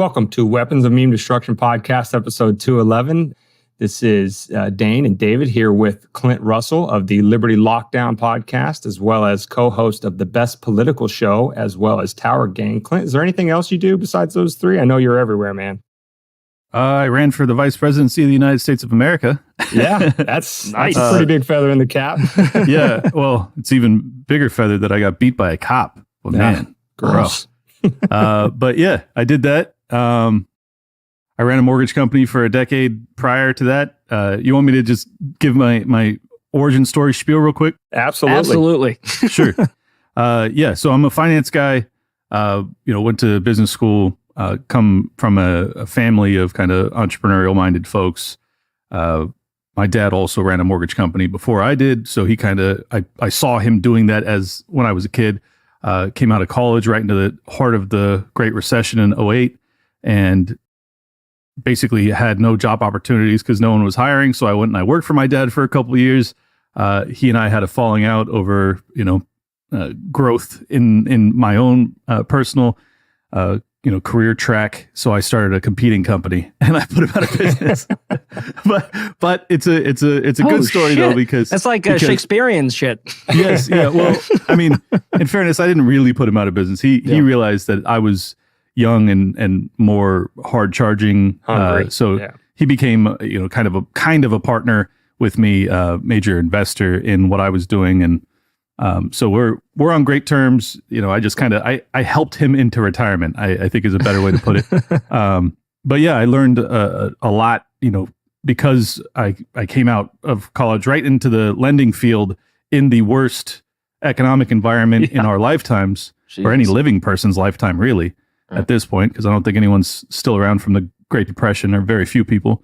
Welcome to Weapons of Meme Destruction Podcast, episode 211. This is Dane and David here with Clint Russell of the Liberty Lockdown podcast, as well as co-host of the Best Political Show, as well as Tower Gang. Clint, is there anything else you do besides those three? I know you're everywhere, man. I ran for the vice presidency of the United States of America. Yeah, that's nice. That's a pretty big feather in the cap. Yeah, well, it's even bigger feather that I got beat by a cop. Well, man, gross. But yeah, I did that. I ran a mortgage company for a decade prior to that. You want me to just give my origin story spiel real quick? Absolutely. Sure. Yeah, so I'm a finance guy. Went to business school. Come from a family of kind of entrepreneurial minded folks. My dad also ran a mortgage company before I did. So he I saw him doing that as when I was a kid, came out of college right into the heart of the Great Recession in 2008 and basically had no job opportunities because no one was hiring. So I went and I worked for my dad for a couple of years. He and I had a falling out over, growth in my own personal career track. So I started a competing company and I put him out of business. but it's a good story though, because that's like Shakespearean shit. Yes. Yeah. Well, I mean, in fairness, I didn't really put him out of business. He realized that I was young and more hard charging. He became, kind of a partner with me, major investor in what I was doing. And, so we're on great terms. I just I helped him into retirement, I think is a better way to put it. But yeah, I learned a lot, because I came out of college right into the lending field in the worst economic environment in our lifetimes, or any living person's lifetime, really, at this point, because I don't think anyone's still around from the Great Depression, or very few people.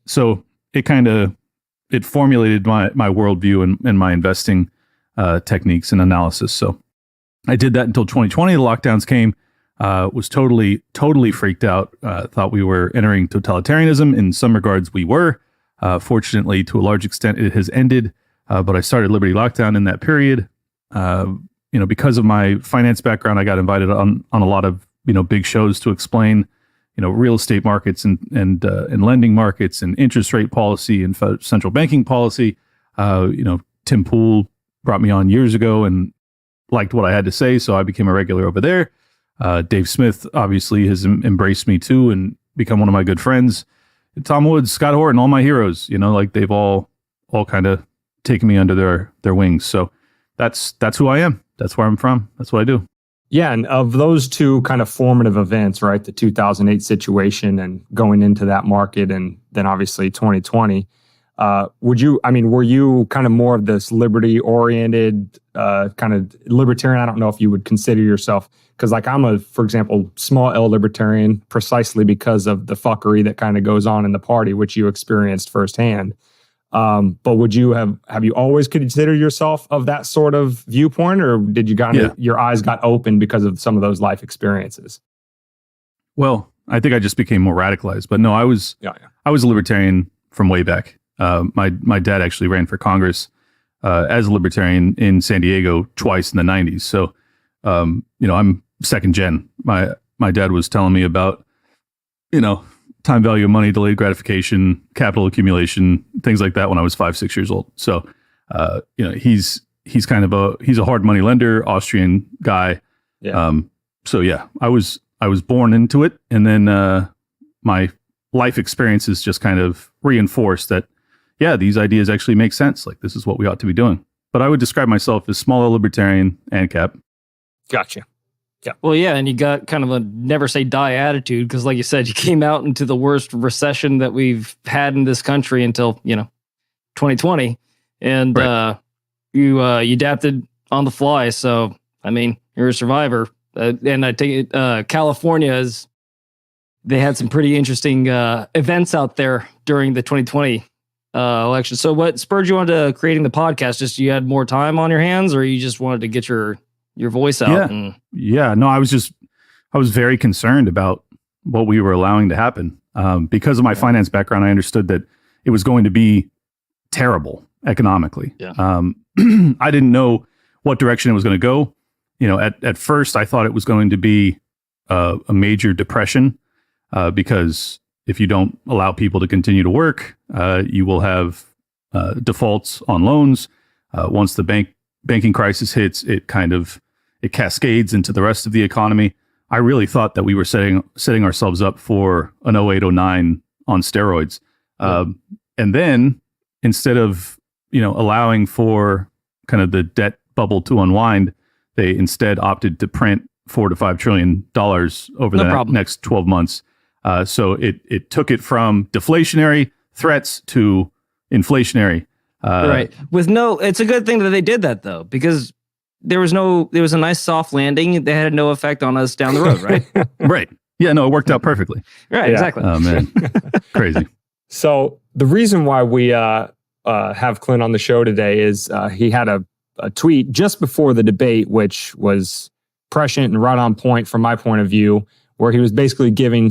So it formulated my worldview and my investing techniques and analysis. So I did that until 2020. The lockdowns came, was totally freaked out. Thought we were entering totalitarianism. In some regards, we were. Fortunately, to a large extent, it has ended. But I started Liberty Lockdown in that period. Because of my finance background, I got invited on a lot of big shows to explain real estate markets and lending markets and interest rate policy and central banking policy. Tim Pool brought me on years ago and liked what I had to say, so I became a regular over there. Dave Smith obviously has embraced me too and become one of my good friends. Tom Woods, Scott Horton, all my heroes, they've all kind of taken me under their wings. So that's who I am. That's where I'm from. That's what I do. Yeah, and of those two kind of formative events, right, the 2008 situation and going into that market, and then obviously 2020, were you kind of more of this liberty-oriented, kind of libertarian? I don't know if you would consider yourself, because I'm for example, small L libertarian, precisely because of the fuckery that kind of goes on in the party, which you experienced firsthand. But would you have you always considered yourself of that sort of viewpoint, or did you your eyes got open because of some of those life experiences? Well, I think I just became more radicalized, but no, I was a libertarian from way back. My dad actually ran for Congress as a libertarian in San Diego twice in the 90s. So, I'm second gen. My dad was telling me about, time value of money, delayed gratification, capital accumulation, things like that when I was 5-6 years old. So, he's a hard money lender, Austrian guy. Yeah. I was born into it, and then my life experiences just kind of reinforced that. Yeah, these ideas actually make sense. Like, this is what we ought to be doing. But I would describe myself as small L libertarian and cap. Gotcha. Yeah. Well, yeah, and you got kind of a never say die attitude because, like you said, you came out into the worst recession that we've had in this country until 2020, and right. You adapted on the fly. So, I mean, you're a survivor. And I take it California they had some pretty interesting events out there during the 2020 election. So what spurred you on to creating the podcast? Just you had more time on your hands, or you just wanted to get your voice out? Yeah. No, I was very concerned about what we were allowing to happen. Because of my finance background, I understood that it was going to be terrible economically. Yeah. I didn't know what direction it was going to go. At first I thought it was going to be a major depression because if you don't allow people to continue to work, you will have defaults on loans. Once the banking crisis hits, it cascades into the rest of the economy. I really thought that we were setting ourselves up for an 08-09 on steroids. And then instead of, allowing for kind of the debt bubble to unwind, they instead opted to print $4 to $5 trillion over the next 12 months. So it took it from deflationary threats to inflationary. Right. It's a good thing that they did that though, because there was a nice soft landing. They had no effect on us down the road, right? Right. Yeah, no, it worked out perfectly. Right, yeah. Exactly. Oh man, crazy. So the reason why we have Clint on the show today is he had a tweet just before the debate, which was prescient and right on point from my point of view, where he was basically giving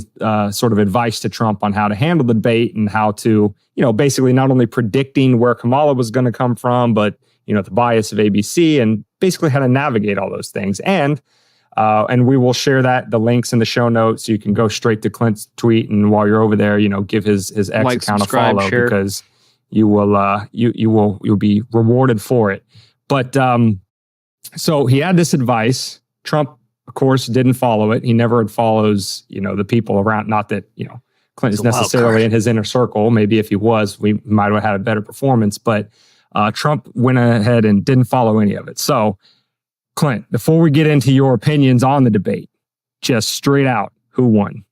sort of advice to Trump on how to handle the debate and how to, basically not only predicting where Kamala was going to come from, but, the bias of ABC and basically how to navigate all those things. And we will share the links in the show notes. So you can go straight to Clint's tweet. And while you're over there, give his X account a follow, share, because you will, you'll be rewarded for it. But so he had this advice. Trump, of course, didn't follow it. He never follows, the people around. Not that, Clinton's necessarily in his inner circle. Maybe if he was, we might have had a better performance. But Trump went ahead and didn't follow any of it. So, Clint, before we get into your opinions on the debate, just straight out, who won?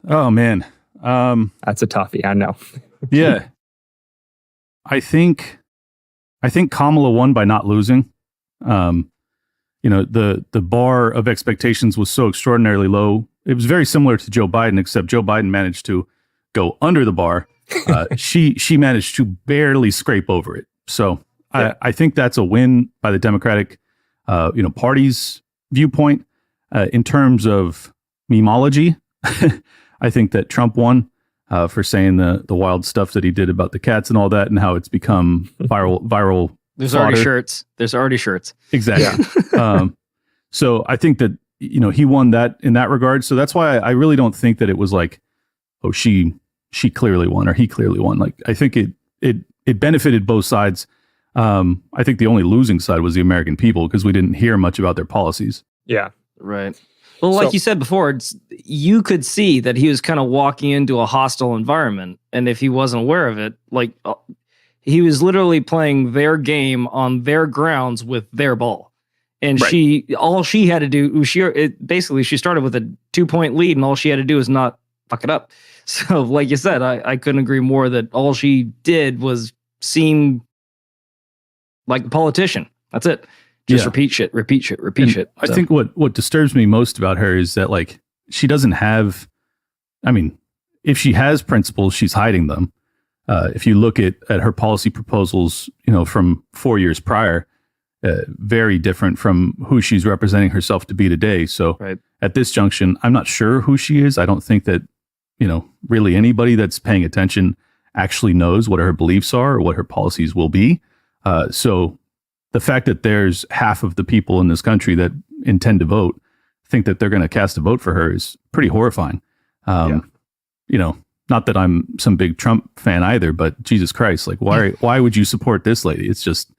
Oh, man. That's a toughie, I know. Yeah. I think Kamala won by not losing. The bar of expectations was so extraordinarily low. It was very similar to Joe Biden, except Joe Biden managed to go under the bar. She managed to barely scrape over it. So yeah. I think that's a win by the Democratic, party's viewpoint. In terms of memology, I think that Trump won for saying the wild stuff that he did about the cats and all that, and how it's become viral. There's already shirts. Exactly. Yeah. So I think that, he won that in that regard. So that's why I really don't think that it was like, oh, she clearly won or he clearly won. Like, I think it benefited both sides. I think the only losing side was the American people because we didn't hear much about their policies. Yeah. Right. Well, like you said before, you could see that he was kind of walking into a hostile environment. And if he wasn't aware of it, like he was literally playing their game on their grounds with their ball. And right. All she had to do, she started with a 2-point lead and all she had to do is not fuck it up. So like you said, I couldn't agree more that all she did was seem like a politician. That's it. Just repeat shit. So. I think what disturbs me most about her is that like she doesn't have, if she has principles, she's hiding them. If you look at her policy proposals, from 4 years prior, very different from who she's representing herself to be today. So At this junction, I'm not sure who she is. I don't think that, really anybody that's paying attention actually knows what her beliefs are or what her policies will be. So the fact that there's half of the people in this country that intend to vote think that they're going to cast a vote for her is pretty horrifying. Not that I'm some big Trump fan either, but Jesus Christ, like why would you support this lady? It's just,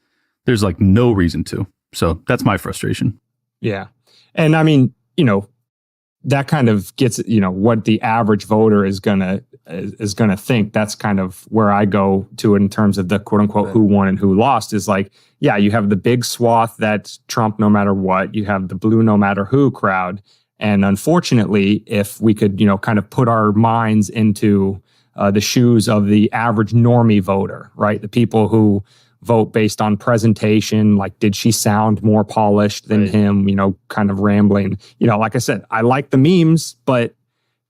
there's like no reason to. So that's my frustration. Yeah. And that kind of gets, what the average voter is gonna think. That's kind of where I go to in terms of the quote unquote who won and who lost is like, yeah, you have the big swath that's Trump no matter what. You have the blue no matter who crowd. And unfortunately, if we could, kind of put our minds into the shoes of the average normie voter, right? The people who vote based on presentation, like did she sound more polished than him, kind of rambling. Like I said, I like the memes, but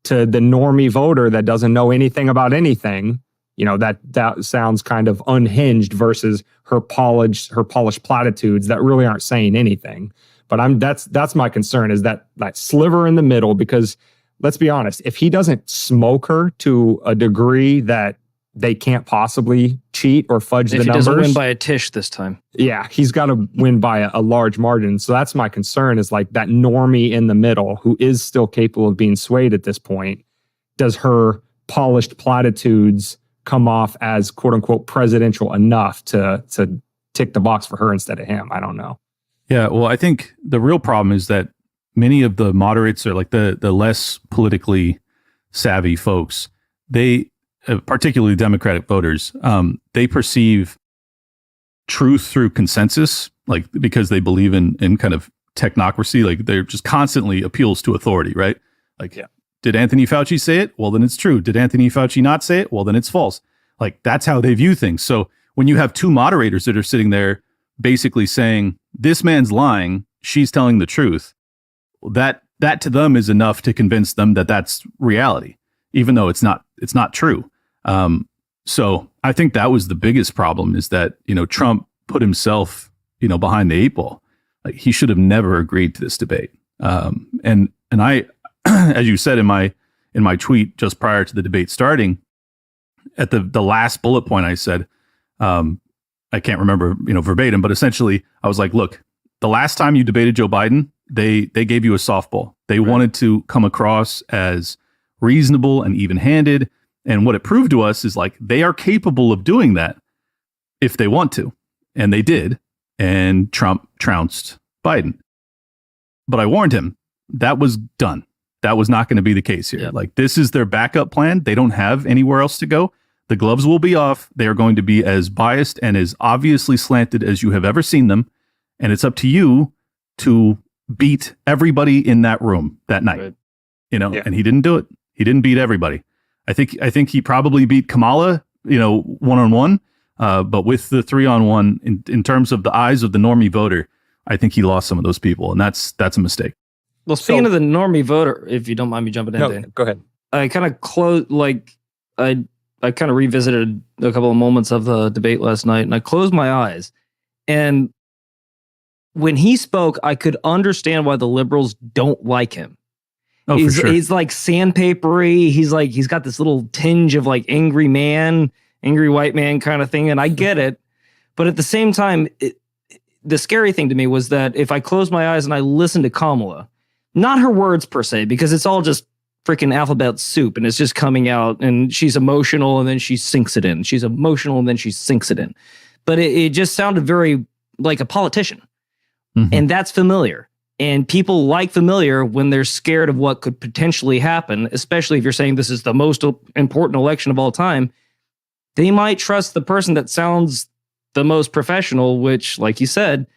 to the normie voter that doesn't know anything about anything, that sounds kind of unhinged versus her polished platitudes that really aren't saying anything. But that's my concern is that sliver in the middle, because let's be honest, if he doesn't smoke her to a degree that they can't possibly cheat or fudge the numbers. If he doesn't win by a tish this time. Yeah, he's got to win by a large margin. So that's my concern, is like that normie in the middle who is still capable of being swayed at this point. Does her polished platitudes come off as quote unquote presidential enough to tick the box for her instead of him? I don't know. Yeah, well, I think the real problem is that many of the moderates, or like the less politically savvy folks, they, particularly Democratic voters, they perceive truth through consensus, like because they believe in kind of technocracy. Like they're just constantly appeals to authority, right? Like, yeah. Did Anthony Fauci say it? Well, then it's true. Did Anthony Fauci not say it? Well, then it's false. Like that's how they view things. So when you have two moderators that are sitting there basically saying, this man's lying, she's telling the truth, that to them is enough to convince them that that's reality, even though it's not true. So I think that was the biggest problem, is that, Trump put himself, behind the eight ball. Like he should have never agreed to this debate. And I, as you said in my tweet just prior to the debate starting, at the last bullet point, I said, I can't remember, verbatim, but essentially I was like, look, the last time you debated Joe Biden, they gave you a softball. They wanted to come across as reasonable and even-handed. And what it proved to us is like, they are capable of doing that if they want to. And they did. And Trump trounced Biden. But I warned him, that was done. That was not going to be the case here. Yep. Like, this is their backup plan. They don't have anywhere else to go. The gloves will be off. They are going to be as biased and as obviously slanted as you have ever seen them. And it's up to you to beat everybody in that room that night. Right. And he didn't do it. He didn't beat everybody. I think he probably beat Kamala, one-on-one. But with the 3-on-1, in terms of the eyes of the normie voter, I think he lost some of those people. And that's a mistake. Well, speaking of the normie voter, if you don't mind me jumping in, no, go ahead. I kind of I kind of revisited a couple of moments of the debate last night, and I closed my eyes. And when he spoke, I could understand why the liberals don't like him. Oh, for sure. He's like sandpapery. He's got this little tinge of like angry white man kind of thing. And I get it. But at the same time, the scary thing to me was that if I closed my eyes and I listened to Kamala, not her words per se, because it's all just freaking alphabet soup and it's just coming out, and she's emotional and then she sinks it in. She's emotional and then she sinks it in. But it just sounded very like a politician. Mm-hmm. And that's familiar. And people like familiar when they're scared of what could potentially happen, especially if you're saying this is the most important election of all time. They might trust the person that sounds the most professional, which, like you said,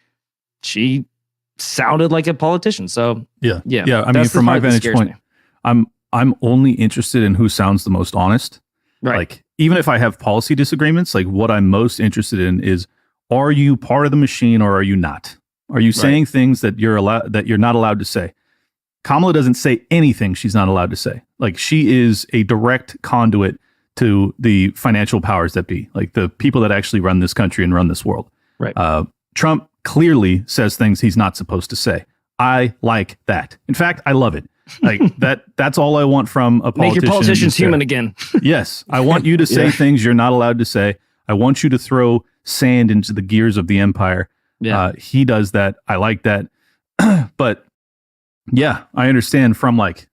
she sounded like a politician. So yeah. I mean, from my vantage point, I'm only interested in who sounds the most honest. Right. Like, even if I have policy disagreements, like what I'm most interested in is, are you part of the machine or are you not? Are you saying things that you're not allowed to say? Kamala doesn't say anything she's not allowed to say. Like, she is a direct conduit to the financial powers that be, like the people that actually run this country and run this world. Right. Trump clearly says things he's not supposed to say. I like that. In fact, I love it. Like that's all I want from a politician. Make your politicians human again. Yes. I want you to say things you're not allowed to say. I want you to throw sand into the gears of the empire. Yeah. He does that. I like that. But yeah, I understand from like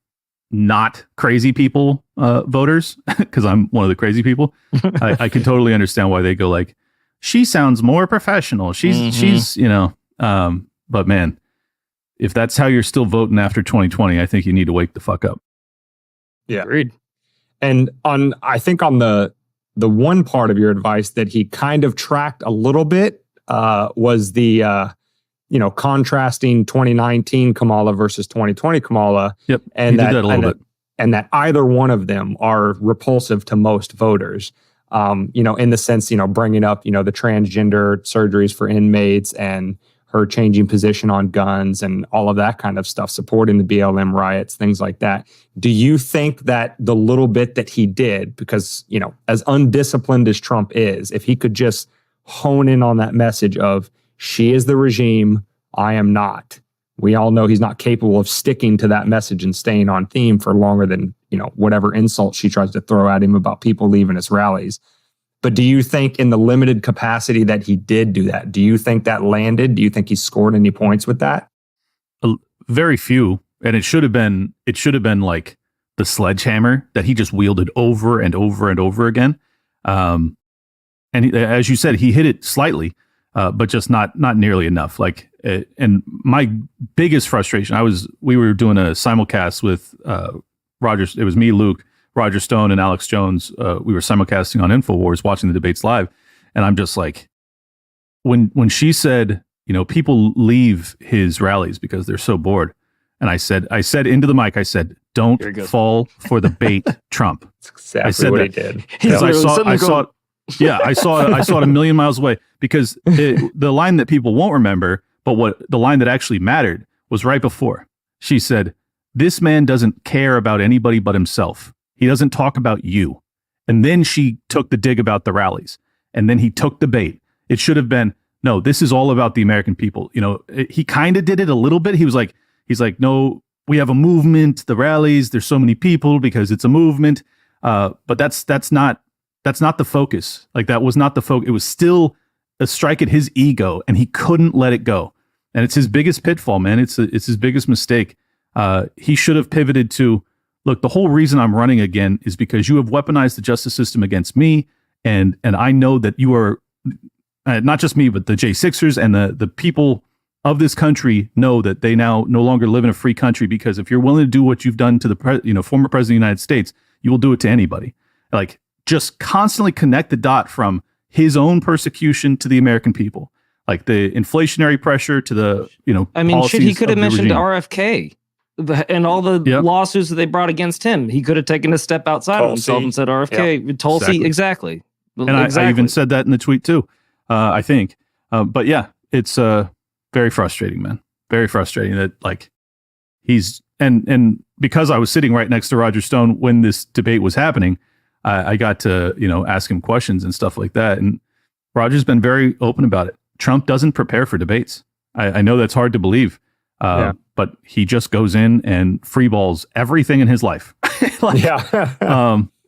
not crazy people voters, because I'm one of the crazy people. I can totally understand why they go like, she sounds more professional. She's but man, if that's how you're still voting after 2020, I think you need to wake the fuck up. Yeah. Agreed. And I think on the one part of your advice that he kind of tracked a little bit was the contrasting 2019 Kamala versus 2020 Kamala. Yep. And that a little bit. And that either one of them are repulsive to most voters. In the sense, bringing up, the transgender surgeries for inmates and her changing position on guns and all of that kind of stuff, supporting the BLM riots, things like that. Do you think that the little bit that he did, because, as undisciplined as Trump is, if he could just hone in on that message of, she is the regime, I am not, we all know he's not capable of sticking to that message and staying on theme for longer than, whatever insult she tries to throw at him about people leaving his rallies. But do you think in the limited capacity that he did do that, do you think that landed? Do you think he scored any points with that? Very few. And it should have been like the sledgehammer that he just wielded over and over and over again. And as you said, he hit it slightly, but just not nearly enough. And my biggest frustration, we were doing a simulcast with Rogers. It was me, Luke, Roger Stone, and Alex Jones. We were simulcasting on InfoWars, watching the debates live. And I'm just like, when she said, people leave his rallies because they're so bored. And I said into the mic, I said, don't fall for the bait, Trump. That's exactly I said what that. he did. Because I saw it a million miles away, because the line that people won't remember, but the line that actually mattered was right before. She said, this man doesn't care about anybody but himself. He doesn't talk about you. And then she took the dig about the rallies. And then he took the bait. It should have been, no, this is all about the American people. He kind of did it a little bit. He's like, no, we have a movement, the rallies, there's so many people because it's a movement. But that's not the focus. That was not the focus. It was still a strike at his ego, and he couldn't let it go. And it's his biggest pitfall, man. It's his biggest mistake. He should have pivoted to, look, the whole reason I'm running again is because you have weaponized the justice system against me. And I know that you are, not just me, but the J6ers and the people of this country know that they now no longer live in a free country, because if you're willing to do what you've done to the former president of the United States, you will do it to anybody. Just constantly connect the dot from his own persecution to the American people, the inflationary pressure to the, shit, he could have mentioned RFK and all the lawsuits that they brought against him. He could have taken a step outside of himself and said RFK, Tulsi, exactly. And I even said that in the tweet too, I think. But yeah, it's very frustrating, man. Very frustrating that he's, and because I was sitting right next to Roger Stone when this debate was happening, I got to, ask him questions and stuff like that. And Roger's been very open about it. Trump doesn't prepare for debates. I know that's hard to believe, but he just goes in and freeballs everything in his life.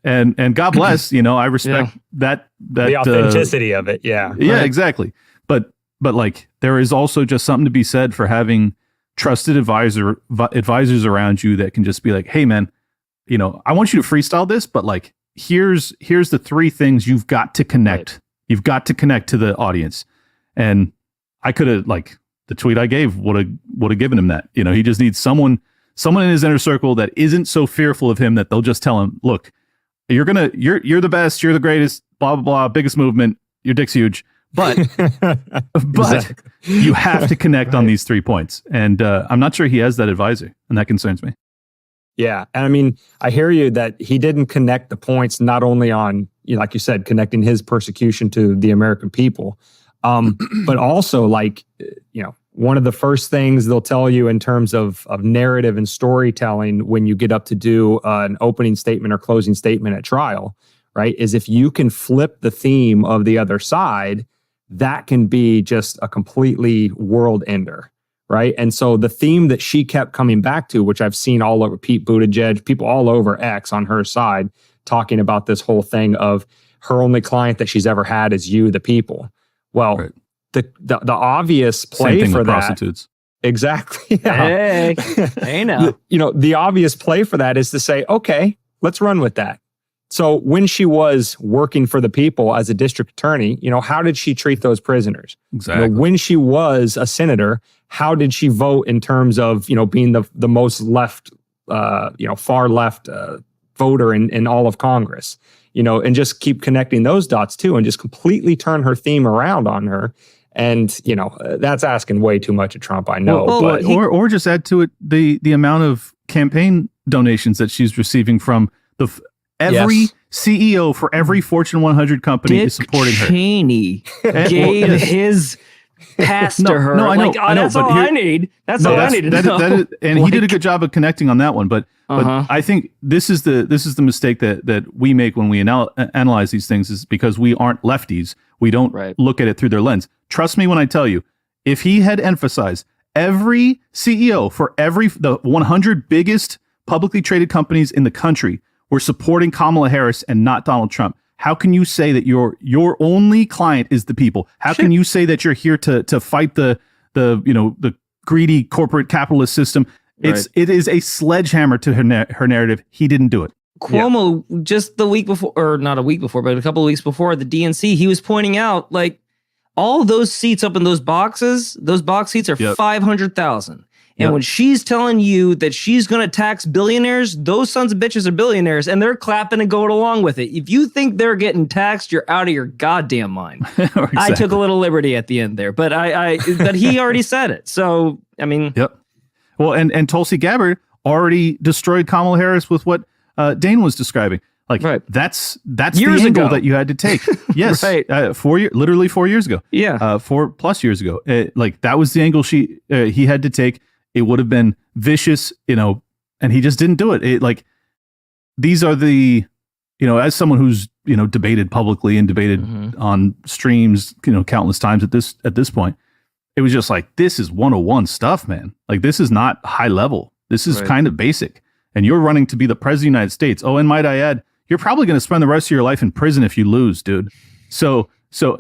And God bless, I respect that the authenticity of it. Yeah. Yeah, exactly. But there is also just something to be said for having trusted advisors around you that can just be like, hey man, I want you to freestyle this, but here's the three things you've got to connect. Right. You've got to connect to the audience. And I could have, the tweet I gave would have given him that. He just needs someone in his inner circle that isn't so fearful of him that they'll just tell him, look, you're the best, you're the greatest, blah blah blah, biggest movement, your dick's huge. But exactly. You have to connect on these 3 points. And I'm not sure he has that advisor, and that concerns me. Yeah. And I hear you that he didn't connect the points, not only on, like you said, connecting his persecution to the American people, but also one of the first things they'll tell you in terms of narrative and storytelling when you get up to do an opening statement or closing statement at trial, right, is if you can flip the theme of the other side, that can be just a completely world ender. Right. And so the theme that she kept coming back to, which I've seen all over Pete Buttigieg, people all over X on her side, talking about this whole thing of her only client that she's ever had is you, the people. Well, right. the obvious play Same thing for with that. Prostitutes. Exactly. Yeah. Hey now. The obvious play for that is to say, okay, let's run with that. So when she was working for the people as a district attorney, how did she treat those prisoners? Exactly. When she was a senator, how did she vote in terms of, being the most left, far left voter in all of Congress, and just keep connecting those dots too, and just completely turn her theme around on her. And, that's asking way too much of Trump, I know. Or just add to it the amount of campaign donations that she's receiving from every CEO for every Fortune 100 company is supporting her. Cheney gave his pass to her. No, I know. That's all I need. That's all I need to know. And he did a good job of connecting on that one. But I think this is the mistake that we make when we analyze these things, is because we aren't lefties. We don't look at it through their lens. Trust me when I tell you, if he had emphasized every CEO for the 100 biggest publicly traded companies in the country were supporting Kamala Harris and not Donald Trump. How can you say that your only client is the people? How can you say that you're here to fight the greedy corporate capitalist system? It is a sledgehammer to her narrative. He didn't do it. Cuomo, just the week before, or not a week before, but a couple of weeks before the DNC, he was pointing out, like, all those seats up in those box seats are 500,000. And when she's telling you that she's going to tax billionaires, those sons of bitches are billionaires, and they're clapping and going along with it. If you think they're getting taxed, you're out of your goddamn mind. Exactly. I took a little liberty at the end there, but but he already said it. So, I mean. Yep. Well, and Tulsi Gabbard already destroyed Kamala Harris with what Dane was describing. Like, that's years the angle that you had to take. Yes. Literally 4 years ago. Yeah. 4+ years ago. Like, that was the angle he had to take. It would have been vicious, and he just didn't do it. Like, these are the, as someone who's, debated publicly and debated on streams, countless times at this point, it was just like, this is 101 stuff, man. Like, this is not high level. This is kind of basic. And you're running to be the president of the United States. Oh, and might I add, you're probably going to spend the rest of your life in prison if you lose, dude. So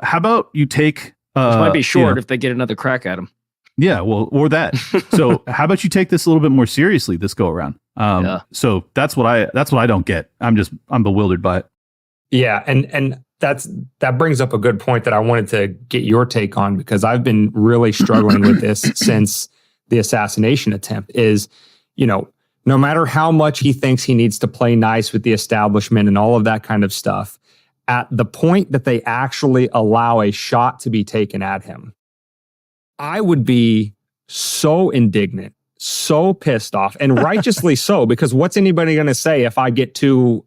how about you take... Which might be short if they get another crack at him. Yeah, well, or that. So how about you take this a little bit more seriously this go around? So that's what I don't get. I'm bewildered by it. Yeah, and that brings up a good point that I wanted to get your take on, because I've been really struggling with this since the assassination attempt. Is, no matter how much he thinks he needs to play nice with the establishment and all of that kind of stuff, at the point that they actually allow a shot to be taken at him, I would be so indignant, so pissed off, and righteously so, because what's anybody going to say if I get too,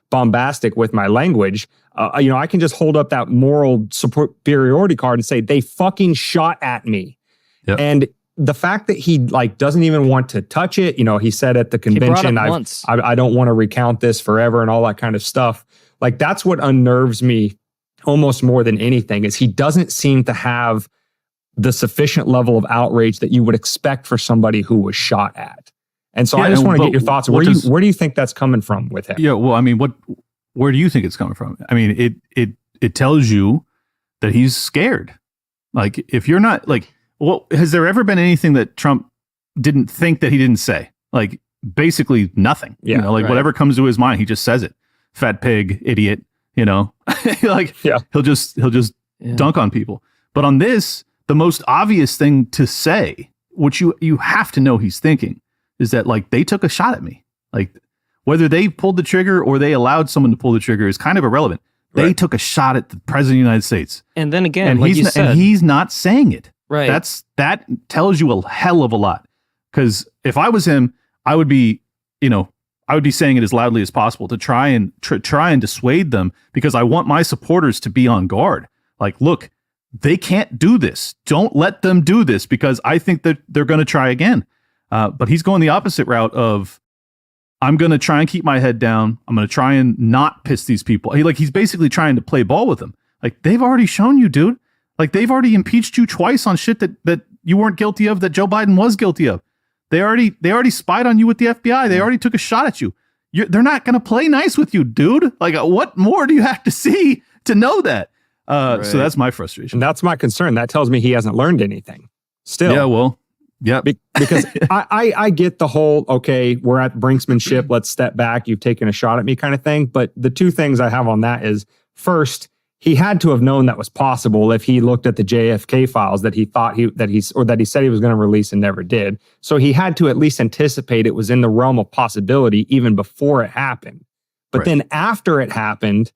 bombastic with my language? I can just hold up that moral superiority card and say, they fucking shot at me. Yep. And the fact that he doesn't even want to touch it, he said at the convention, I don't want to recount this forever and all that kind of stuff. Like, that's what unnerves me almost more than anything, is he doesn't seem to have the sufficient level of outrage that you would expect for somebody who was shot at. And so I just want to get your thoughts. Where do you think that's coming from with him? Yeah, well, I mean, where do you think it's coming from? I mean, it tells you that he's scared. Like, if you're not has there ever been anything that Trump didn't think that he didn't say? Like, basically nothing. Yeah, whatever comes to his mind, he just says it. Fat pig, idiot. He'll just dunk on people. But on this, the most obvious thing to say, which you have to know he's thinking, is that, like, they took a shot at me. Like, whether they pulled the trigger or they allowed someone to pull the trigger is kind of irrelevant. They took a shot at the president of the United States. And then again, and he's not saying it. Right. That tells you a hell of a lot. Because if I was him, I would be saying it as loudly as possible to try and dissuade them, because I want my supporters to be on guard. Like, look, they can't do this. Don't let them do this, because I think that they're going to try again. But he's going the opposite route of, I'm going to try and keep my head down. I'm going to try and not piss these people. He's basically trying to play ball with them. Like, they've already shown you, dude. Like, they've already impeached you twice on shit that you weren't guilty of, that Joe Biden was guilty of. They already spied on you with the FBI. They already took a shot at you. They're not going to play nice with you, dude. Like, what more do you have to see to know that? So that's my frustration. And that's my concern. That tells me he hasn't learned anything still. Yeah, well, yeah. Because I get the whole, okay, we're at brinksmanship, let's step back, you've taken a shot at me kind of thing. But the two things I have on that is, first, he had to have known that was possible if he looked at the JFK files that he thought that he said he was going to release and never did. So he had to at least anticipate it was in the realm of possibility even before it happened. But then after it happened,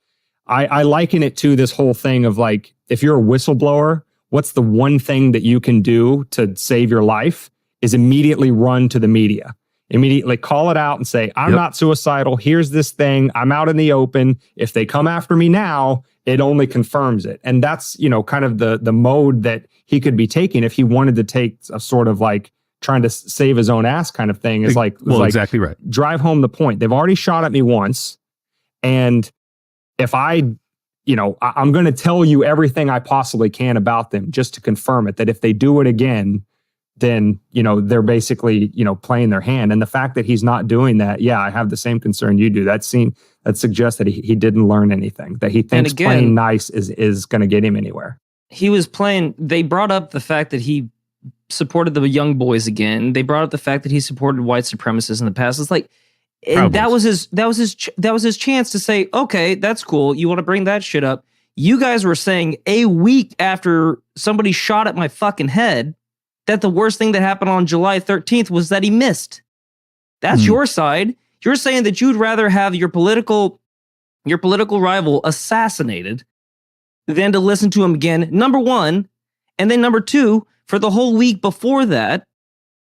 I liken it to this whole thing of, like, if you're a whistleblower, what's the one thing that you can do to save your life is immediately run to the media. Immediately call it out and say, I'm not suicidal. Here's this thing. I'm out in the open. If they come after me now, it only confirms it. And that's, kind of the mode that he could be taking if he wanted to take a sort of like trying to save his own ass kind of thing. Is exactly right. Drive home the point. They've already shot at me once. And if I'm going to tell you everything I possibly can about them just to confirm it, that if they do it again, then, they're basically, playing their hand. And the fact that he's not doing that, I have the same concern you do. That suggests that he didn't learn anything, that he thinks playing nice is going to get him anywhere. He was playing, they brought up the fact that he supported the young boys again. They brought up the fact that he supported white supremacists in the past. It's like, and that was his chance to say, okay, that's cool. You want to bring that shit up? You guys were saying a week after somebody shot at my fucking head that the worst thing that happened on July 13th was that he missed. That's your side. You're saying that you'd rather have your political rival assassinated than to listen to him again, number one. And then number two, for the whole week before that,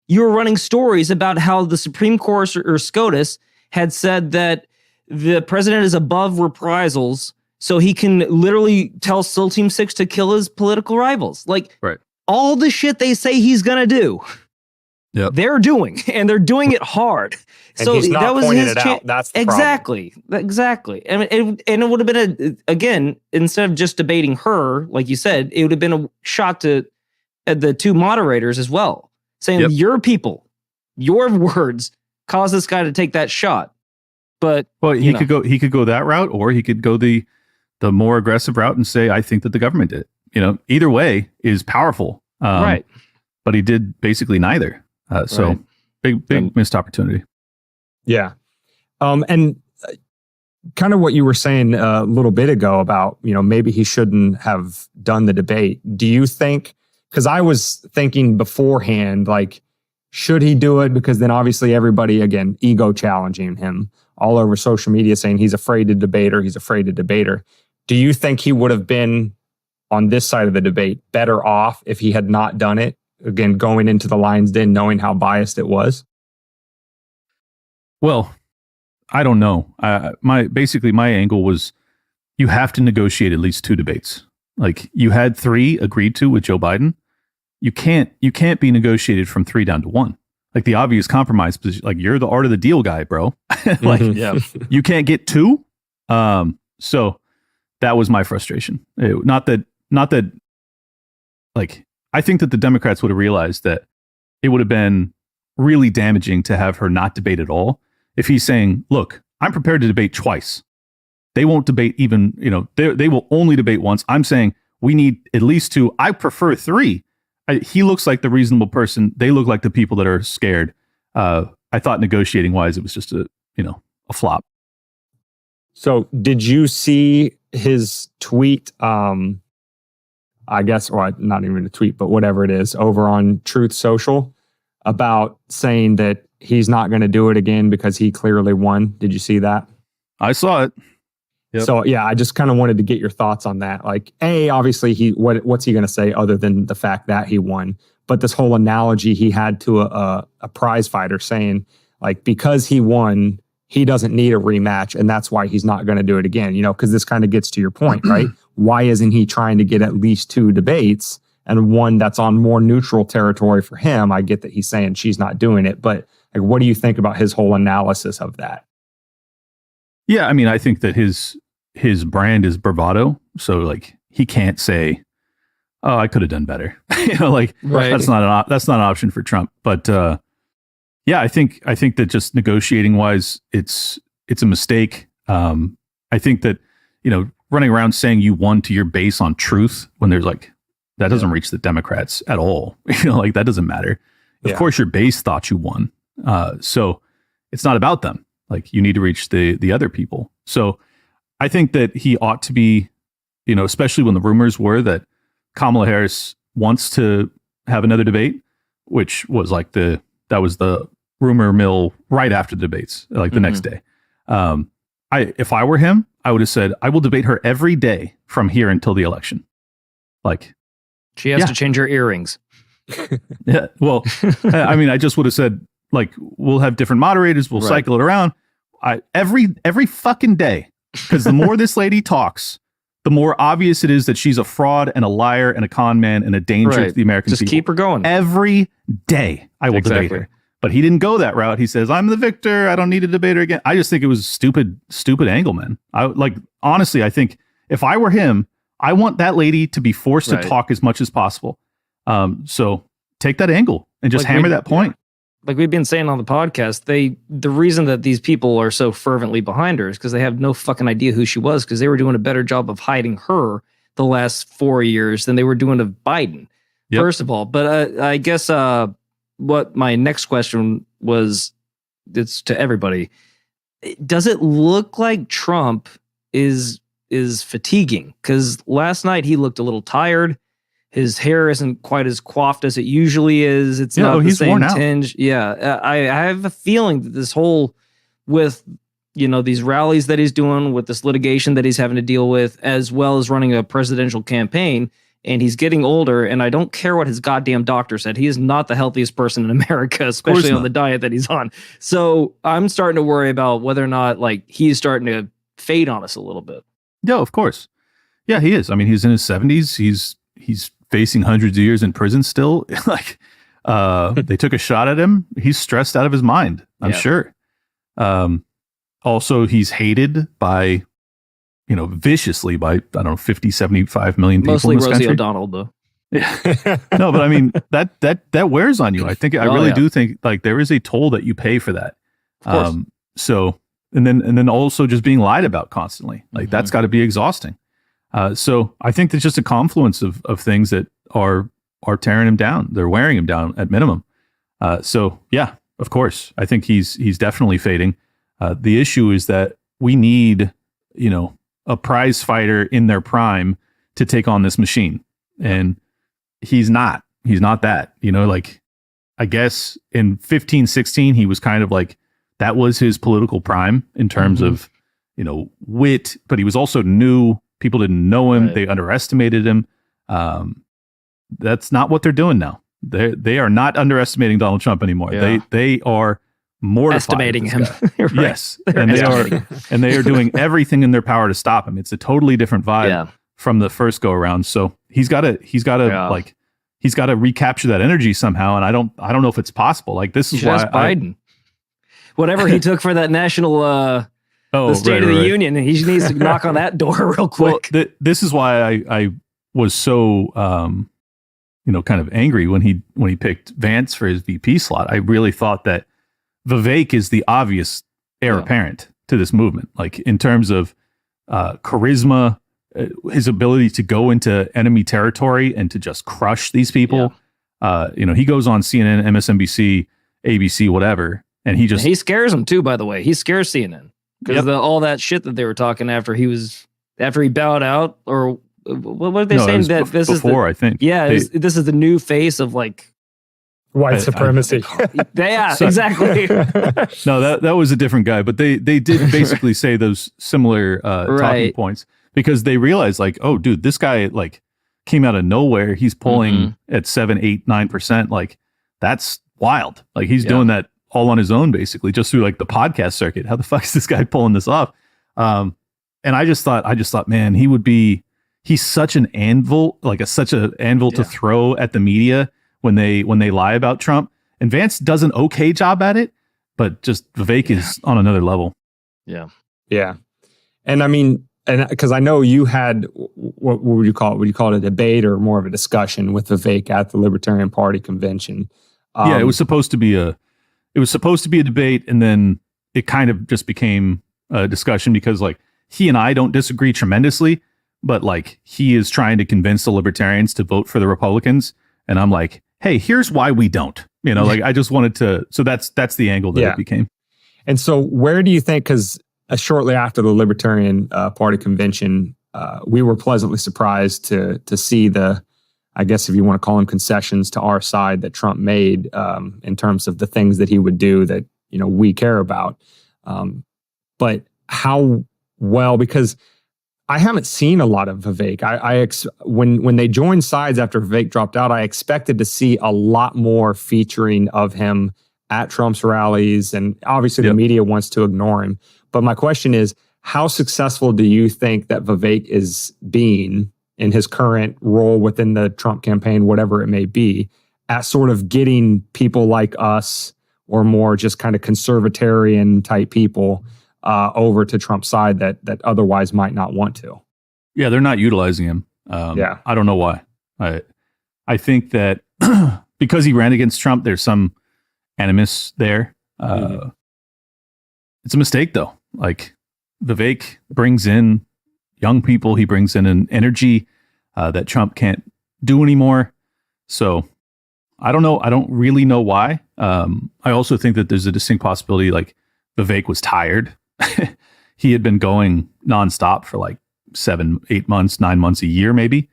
you were running stories about how the Supreme Court or SCOTUS had said that the president is above reprisals, so he can literally tell SEAL Team 6 to kill his political rivals. Like, all the shit they say he's going to do, they're doing, and they're doing it hard. And so he's not that was pointing his it out. That's the exactly. I mean, and it would have been, again, instead of just debating her, like you said, it would have been a shot to the two moderators as well, saying your people, your words caused this guy to take that shot. But he could go that route, or he could go the more aggressive route and say, I think that the government did it. Either way is powerful. Right. But he did basically neither. So big missed opportunity. Yeah. And kind of what you were saying a little bit ago about, maybe he shouldn't have done the debate. Do you think, because I was thinking beforehand, like, should he do it? Because then obviously everybody, again, ego challenging him all over social media saying he's afraid to debate her. He's afraid to debate her. Do you think he would have been on this side of the debate better off if he had not done it? Again, going into the Lion's Den, knowing how biased it was? Well, I don't know. My angle was you have to negotiate at least 2 debates. Like, you had 3 agreed to with Joe Biden. You can't be negotiated from 3 down to 1. Like, the obvious compromise position, like, you're the art of the deal guy, bro. Like, you can't get 2. So that was my frustration. Not that like, I think that the Democrats would have realized that it would have been really damaging to have her not debate at all. If he's saying, look, I'm prepared to debate twice. They won't debate even, they will only debate once. I'm saying we need at least 2. I prefer 3. He looks like the reasonable person. They look like the people that are scared. I thought negotiating wise, it was just a flop. So did you see his tweet? I guess, or not even a tweet, but whatever it is, over on Truth Social about saying that he's not going to do it again because he clearly won. Did you see that? I saw it. Yep. So yeah, I just kind of wanted to get your thoughts on that. Like, obviously what's he going to say other than the fact that he won? But this whole analogy he had to a prize fighter saying, like, because he won, he doesn't need a rematch, and that's why he's not going to do it again. Because this kind of gets to your point, right? Why isn't he trying to get at least 2 debates and one that's on more neutral territory for him? I get that he's saying she's not doing it, but like, what do you think about his whole analysis of that? Yeah, I mean, I think that his brand is bravado. So, like, he can't say, "Oh, I could have done better." Right. That's not an option for Trump. But yeah, I think that just negotiating wise, it's a mistake. I think that running around saying you won to your base on truth when there's like that doesn't reach the Democrats at all. Like, that doesn't matter. Of course, your base thought you won. So it's not about them. Like, you need to reach the other people. So I think that he ought to be, especially when the rumors were that Kamala Harris wants to have another debate, which was like that was the rumor mill right after the debates, like the next day. If I were him, I would have said, I will debate her every day from here until the election. Like, she has to change her earrings. Yeah. Well, I mean, I just would have said, like, we'll have different moderators. We'll cycle it around. Every fucking day. Because the more this lady talks, the more obvious it is that she's a fraud and a liar and a con man and a danger to the American people. Just keep her going. Every day I will debate her. But he didn't go that route. He says, I'm the victor. I don't need to debate her again. I just think it was stupid angle, man. Honestly, I think if I were him, I want that lady to be forced to talk as much as possible. So take that angle and just hammer that point. Like we've been saying on the podcast, the reason that these people are so fervently behind her is because they have no fucking idea who she was, because they were doing a better job of hiding her the last 4 years than they were doing of Biden, first of all. But I guess what my next question was, it's to everybody. Does it look like Trump is fatiguing? Because last night he looked a little tired. His hair isn't quite as coiffed as it usually is. It's not the same tinge. Yeah, I have a feeling that this whole, with these rallies that he's doing, with this litigation that he's having to deal with, as well as running a presidential campaign, and he's getting older. And I don't care what his goddamn doctor said. He is not the healthiest person in America, especially on the diet that he's on. So I'm starting to worry about whether or not he's starting to fade on us a little bit. Yeah, of course. Yeah, he is. I mean, he's in his 70s. He's facing hundreds of years in prison still. They took a shot at him. He's stressed out of his mind, I'm sure. Also, he's hated by, viciously by, I don't know, 50, 75 million people Mostly in this Rosie country. O'Donnell, though. Yeah. No, but I mean, that wears on you. I really do think there is a toll that you pay for that. Of course. So, and then also just being lied about constantly, that's got to be exhausting. So I think there's just a confluence of things that are tearing him down. They're wearing him down at minimum. So yeah, of course, I think he's definitely fading. The issue is that we need, a prize fighter in their prime to take on this machine. And he's not that, I guess in 15, 16, he was kind of that was his political prime in terms of, wit, but he was also new. People didn't know him. Right. They underestimated him. That's not what they're doing now. They are not underestimating Donald Trump anymore. Yeah. They are mortified. Estimating him. Right. Yes. And they are doing everything in their power to stop him. It's a totally different vibe from the first go around. So he's got to recapture that energy somehow. And I don't know if it's possible. This is why Biden, whatever he took for that national, the State of the Union, and he needs to knock on that door real quick. Well, this is why I was so kind of angry when he picked Vance for his VP slot. I really thought that Vivek is the obvious heir apparent to this movement, in terms of charisma, his ability to go into enemy territory and to just crush these people. Yeah. He goes on CNN, MSNBC, ABC, whatever, and he scares them too. By the way, he scares CNN. Because all that shit that they were talking after he bowed out, or what were they saying? That this is before, I think. Yeah, this is the new face of white supremacy. Exactly. No, that was a different guy, but they did basically say those similar talking points, because they realized oh, dude, this guy came out of nowhere. He's pulling at 7, 8, 9%. That's wild. He's doing that all on his own, basically, just through the podcast circuit. How the fuck is this guy pulling this off? And I just thought, man, he's such an anvil, such an anvil to throw at the media when they lie about Trump. And Vance does an okay job at it, but just Vivek is on another level. Yeah. Yeah. And I mean, because I know you had, what would you call it? Would you call it a debate or more of a discussion with Vivek at the Libertarian Party convention? It was supposed to be a debate, and then it kind of just became a discussion because he and I don't disagree tremendously, but he is trying to convince the libertarians to vote for the Republicans. And I'm like, hey, here's why we don't, I just wanted to, so that's the angle that it became. And so where do you think, because shortly after the Libertarian Party convention, we were pleasantly surprised to see the, I guess if you want to call them concessions to our side that Trump made in terms of the things that he would do that, we care about. But how well, because I haven't seen a lot of Vivek. When they joined sides after Vivek dropped out, I expected to see a lot more featuring of him at Trump's rallies. And obviously the media wants to ignore him. But my question is, how successful do you think that Vivek is being in his current role within the Trump campaign, whatever it may be, at sort of getting people like us or more just kind of conservatarian type people over to Trump's side that otherwise might not want to? Yeah, they're not utilizing him. I don't know why. I think that because he ran against Trump, there's some animus there. It's a mistake though. Like Vivek brings in young people. He brings in an energy that Trump can't do anymore. So I don't know. I don't really know why. I also think that there's a distinct possibility like Vivek was tired. He had been going nonstop for like 7, 8 months, 9 months, a year, maybe.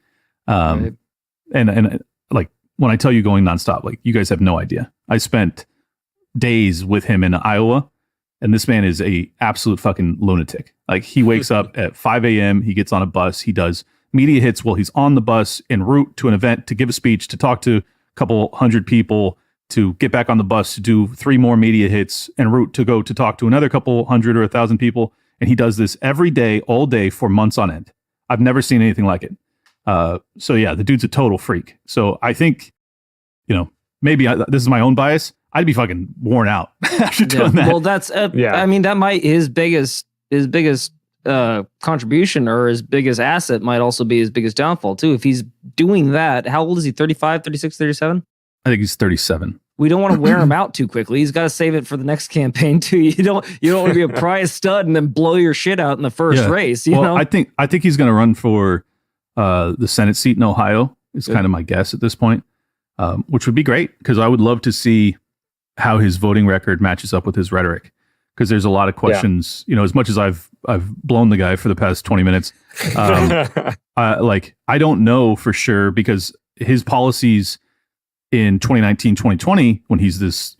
Right. And like when I tell you going nonstop, like you guys have no idea. I spent days with him in Iowa, and this man is a absolute fucking lunatic. Like he wakes up at 5 a.m. He gets on a bus. He does media hits while he's on the bus en route to an event to give a speech, to talk to a couple hundred people, to get back on the bus to do 3 more media hits en route to go to talk to another couple hundred or 1,000 people. And he does this every day, all day for months on end. I've never seen anything like it. So yeah, the dude's a total freak. So I think, maybe this is my own bias. I'd be fucking worn out after doing that. Well, that's I mean, that might his biggest contribution or his biggest asset might also be his biggest downfall too. If he's doing that, how old is he? 35, 36, 37? I think he's 37. We don't want to wear him out too quickly. He's got to save it for the next campaign too. You don't want to be a prize stud and then blow your shit out in the first race. You know? I think he's going to run for the Senate seat in Ohio. Is kind of my guess at this point, which would be great because I would love to see how his voting record matches up with his rhetoric. Because there's a lot of questions. As much as I've blown the guy for the past 20 minutes, I don't know for sure because his policies in 2019, 2020, when he's this,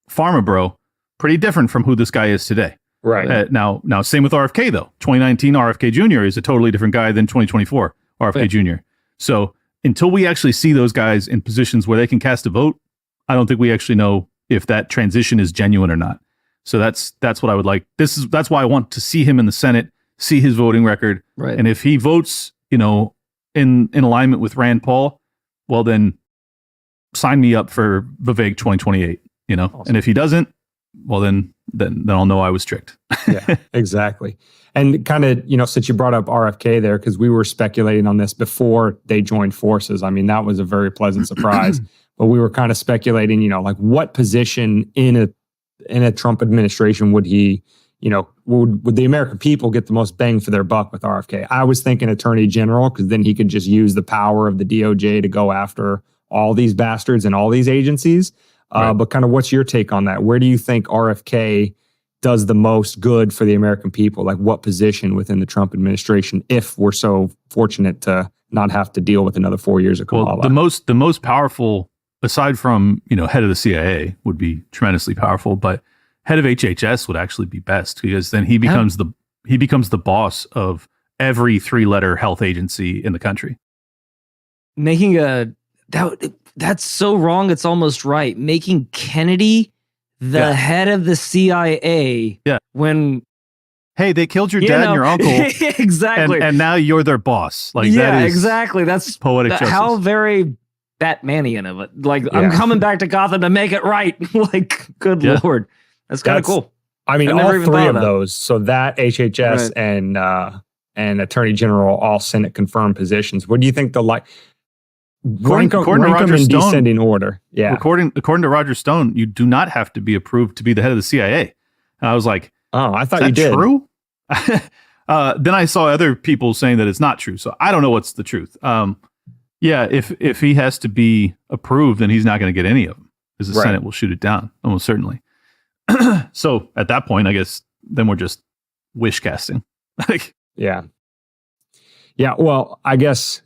pharma bro, pretty different from who this guy is today. Right. Now, same with RFK though. 2019 RFK Jr. is a totally different guy than 2024 RFK Jr. So until we actually see those guys in positions where they can cast a vote, I don't think we actually know if that transition is genuine or not. So that's what I would like. That's why I want to see him in the Senate, see his voting record. Right. And if he votes, in alignment with Rand Paul, well then sign me up for Vivek 2028, Awesome. And if he doesn't, well then I'll know I was tricked. Yeah, exactly. And kind of, since you brought up RFK there, because we were speculating on this before they joined forces. I mean, that was a very pleasant surprise, but we were kind of speculating, like what position in a Trump administration would he, would the American people get the most bang for their buck with RFK? I was thinking Attorney General, because then he could just use the power of the DOJ to go after all these bastards and all these agencies. Right. But kind of what's your take on that? Where do you think RFK does the most good for the American people? Like what position within the Trump administration, if we're so fortunate to not have to deal with another 4 years of Kamala? Well, the most powerful, aside from, head of the CIA would be tremendously powerful, but head of HHS would actually be best because then he becomes the boss of every 3-letter health agency in the country. That's so wrong. It's almost right. Making Kennedy the head of the CIA. Yeah. When hey, they killed your dad and your uncle. Exactly. And now you're their boss. Like that is exactly. That's poetic justice. How very Batmanian of it. Like I'm coming back to Gotham to make it right. Like good Lord. That's kind of cool. I mean, all 3 of those. So that HHS and Attorney General, all Senate confirmed positions. What do you think According to Roger Stone, descending order. Yeah. According to Roger Stone, you do not have to be approved to be the head of the CIA. And I was like, oh, I thought you did. True? Then I saw other people saying that it's not true. So I don't know what's the truth. If he has to be approved, then he's not going to get any of them because the Senate will shoot it down, almost certainly. So at that point, I guess then we're just wish casting. Yeah. Well, I guess,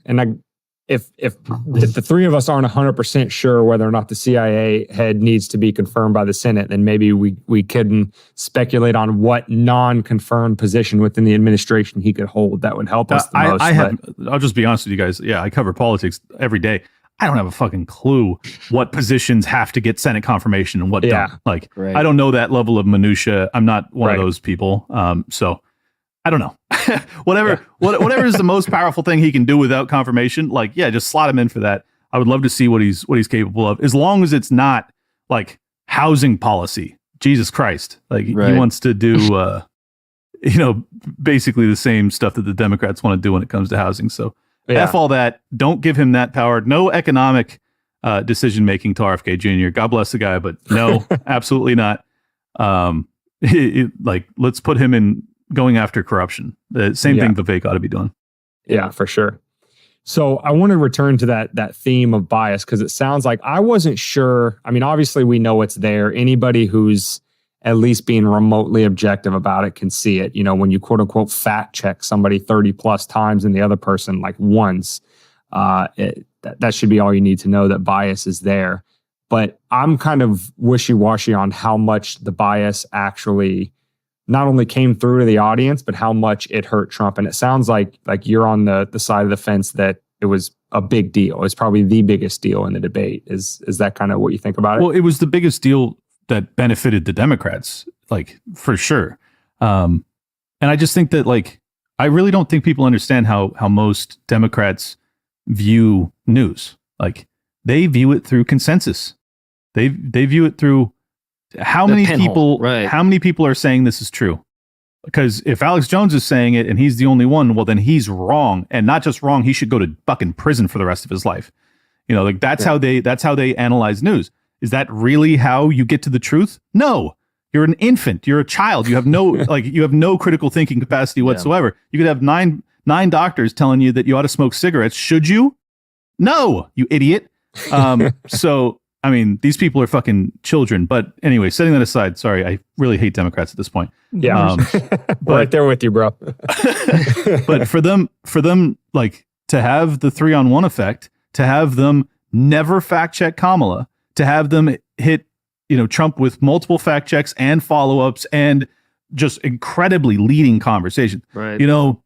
if the 3 of us aren't 100% sure whether or not the CIA head needs to be confirmed by the Senate, then maybe we couldn't speculate on what non-confirmed position within the administration he could hold that would help us the most. I'll just be honest with you guys. Yeah, I cover politics every day. I don't have a fucking clue what positions have to get Senate confirmation and what don't. I don't know that level of minutia. I'm not one of those people. So I don't know. whatever is the most powerful thing he can do without confirmation. Just slot him in for that. I would love to see what he's capable of, as long as it's not like housing policy. Jesus Christ. He wants to do, basically the same stuff that the Democrats want to do when it comes to housing. So F all that. Don't give him that power. No economic decision making to RFK Jr. God bless the guy, but no, absolutely not. Like, let's put him in going after corruption. The same thing Vivek ought to be doing. Yeah, for sure. So I want to return to that theme of bias, because it sounds like I wasn't sure. I mean, obviously we know it's there. Anybody who's at least being remotely objective about it can see it. You know, when you quote unquote fact check somebody 30 plus times and the other person like once, that should be all you need to know that bias is there. But I'm kind of wishy-washy on how much the bias actually not only came through to the audience, but how much it hurt Trump. And it sounds like you're on the side of the fence that it was a big deal. It's probably the biggest deal in the debate. Is that kind of what you think about it? Well, it was the biggest deal that benefited the Democrats, like, for sure. And I just think that, like, I really don't think people understand how most Democrats view news. Like, they view it through consensus. They view it through how many people are saying this is true. Because if Alex Jones is saying it and he's the only one, well, then he's wrong. And not just wrong, he should go to fucking prison for the rest of his life. You know, like, that's how they analyze news. Is that really how you get to the truth? No. You're an infant. You're a child. You have no critical thinking capacity whatsoever. You could have nine doctors telling you that you ought to smoke cigarettes. Should you? No, you idiot. So, I mean, these people are fucking children. But anyway, setting that aside, sorry, I really hate Democrats at this point. Yeah, right there with you, bro. But for them, like, to have the 3-on-1 effect, to have them never fact check Kamala, to have them hit, Trump with multiple fact checks and follow-ups and just incredibly leading conversation. Right.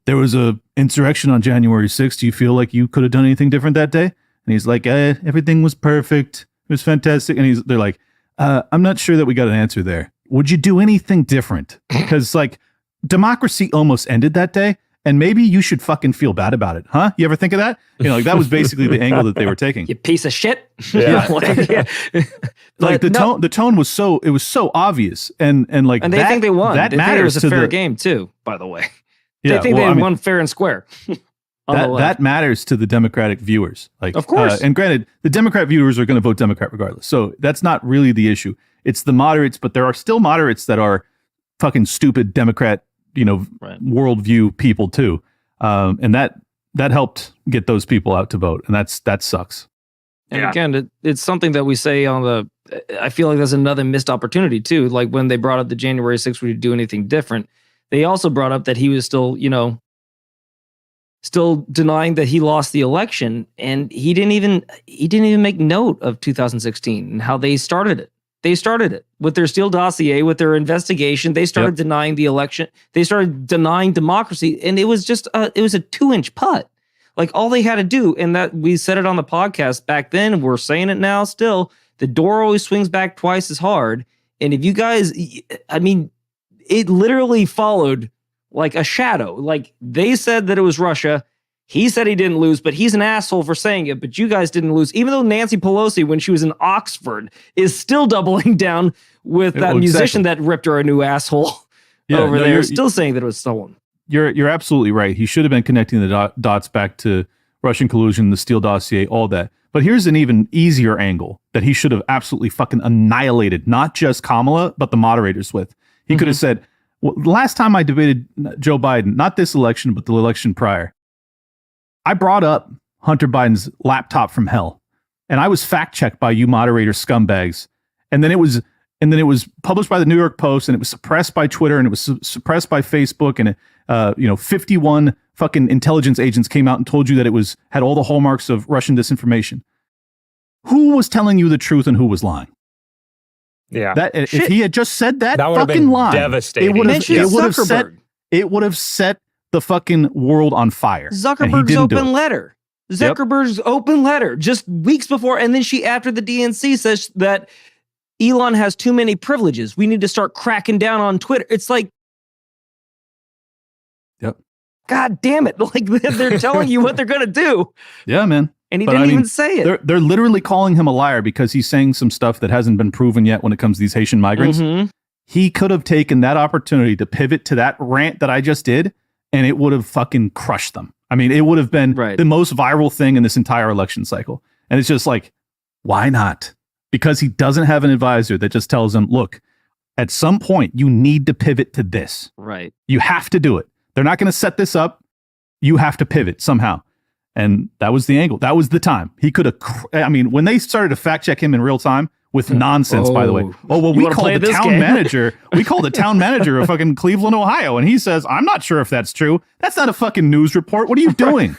There was a insurrection on January 6th. Do you feel like you could have done anything different that day? And he's like, everything was perfect. It was fantastic. And they're like, I'm not sure that we got an answer there. Would you do anything different? Because, like, democracy almost ended that day. And maybe you should fucking feel bad about it, huh? You ever think of that? Like, that was basically the angle that they were taking. You piece of shit. Yeah. Like, the tone was so obvious, and they think they won. That they think it was a fair game too, by the way. They think they won fair and square. That matters to the Democratic viewers. Like, of course. And granted, the Democrat viewers are going to vote Democrat regardless. So that's not really the issue. It's the moderates, but there are still moderates that are fucking stupid Democrat, worldview people too. And that helped get those people out to vote. And that sucks. And again, it's something that we say I feel like there's another missed opportunity too. Like, when they brought up the January 6th, would you do anything different? They also brought up that he was still denying that he lost the election, and he didn't even make note of 2016 and how they started it. They started it with their Steele dossier, with their investigation. They started denying the election. They started denying democracy, and it was just a 2-inch putt. Like, all they had to do, and that we said it on the podcast back then, we're saying it now still, the door always swings back twice as hard. And if you guys, I mean, it literally followed like a shadow. Like, they said that it was Russia. He said he didn't lose, but he's an asshole for saying it. But you guys didn't lose. Even though Nancy Pelosi, when she was in Oxford, is still doubling down with that musician that ripped her a new asshole over there, still saying that it was stolen. You're absolutely right. He should have been connecting the dots back to Russian collusion, the Steele dossier, all that. But here's an even easier angle that he should have absolutely fucking annihilated, not just Kamala, but the moderators with. He could have said, well, last time I debated Joe Biden, not this election, but the election prior, I brought up Hunter Biden's laptop from hell, and I was fact-checked by you moderator scumbags. And then it was published by the New York Post, and it was suppressed by Twitter, and it was suppressed by Facebook, and 51 fucking intelligence agents came out and told you that it had all the hallmarks of Russian disinformation. Who was telling you the truth and who was lying? Yeah. If he had just said that would fucking have been line, devastating. it would have set the fucking world on fire. Zuckerberg's open letter. Zuckerberg's open letter just weeks before, and then after the DNC says that Elon has too many privileges. We need to start cracking down on Twitter. It's like, God damn it. Like, they're telling you what they're going to do. Yeah, man. And he didn't even say it. They're literally calling him a liar because he's saying some stuff that hasn't been proven yet when it comes to these Haitian migrants. Mm-hmm. He could have taken that opportunity to pivot to that rant that I just did, and it would have fucking crushed them. I mean, it would have been the most viral thing in this entire election cycle. And it's just like, Why not? Because he doesn't have an advisor that just tells him, look, at some point you need to pivot to this. Right. You have to do it. They're not going to set this up. You have to pivot somehow. And that was the angle. That was the time. He could have, when they started to fact check him in real time with nonsense, by the way. Oh, well, we called the town manager. We called the town manager of fucking Cleveland, Ohio. And he says, I'm not sure if that's true. That's not a fucking news report. What are you doing?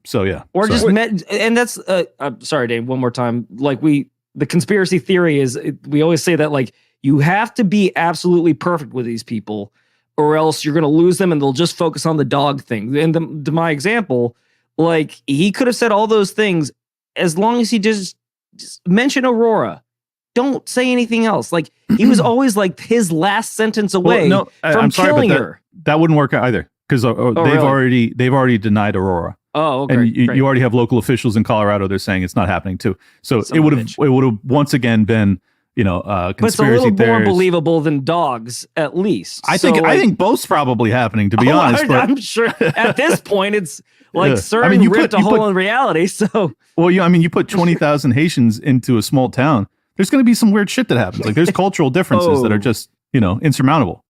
So yeah. Or just, and that's, I'm sorry, Dave, one more time. Like the conspiracy theory is, we always say that like, you have to be absolutely perfect with these people, or else you're going to lose them and they'll just focus on the dog thing. And to my example, like he could have said all those things as long as he just mention Aurora. Don't say anything else. Like he was always like his last sentence away from killing her. That wouldn't work either because they've already denied Aurora. Oh, okay. And you already have local officials in Colorado. They're saying it's not happening too. So it would have once again been, conspiracy but it's a little more believable than dogs, at least. I think both's probably happening, to be honest. I'm sure at this point it's like CERN ripped a hole in reality. So you put 20,000 Haitians into a small town. There's going to be some weird shit that happens. Like there's cultural differences that are just insurmountable.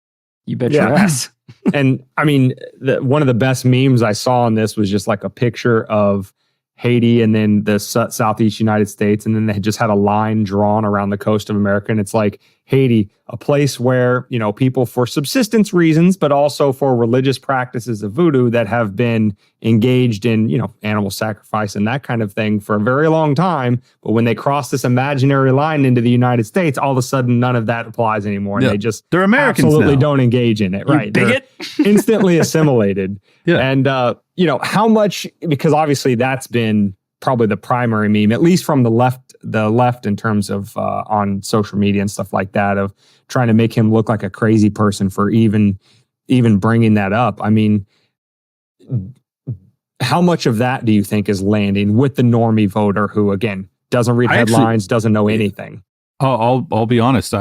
You bet your ass. And one of the best memes I saw on this was just like a picture of Haiti and then the Southeast United States. And then they just had a line drawn around the coast of America. And it's like Haiti, a place where, people for subsistence reasons, but also for religious practices of voodoo that have been engaged in, animal sacrifice and that kind of thing for a very long time. But when they cross this imaginary line into the United States, all of a sudden none of that applies anymore. And they're Americans absolutely now. Don't engage in it. Right. Bigot. They're instantly assimilated. Yeah. And, how much, because obviously that's been probably the primary meme, at least from the left in terms of on social media and stuff like that, of trying to make him look like a crazy person for even bringing that up. How much of that do you think is landing with the normie voter who, again, doesn't read headlines, doesn't know anything? I'll be honest.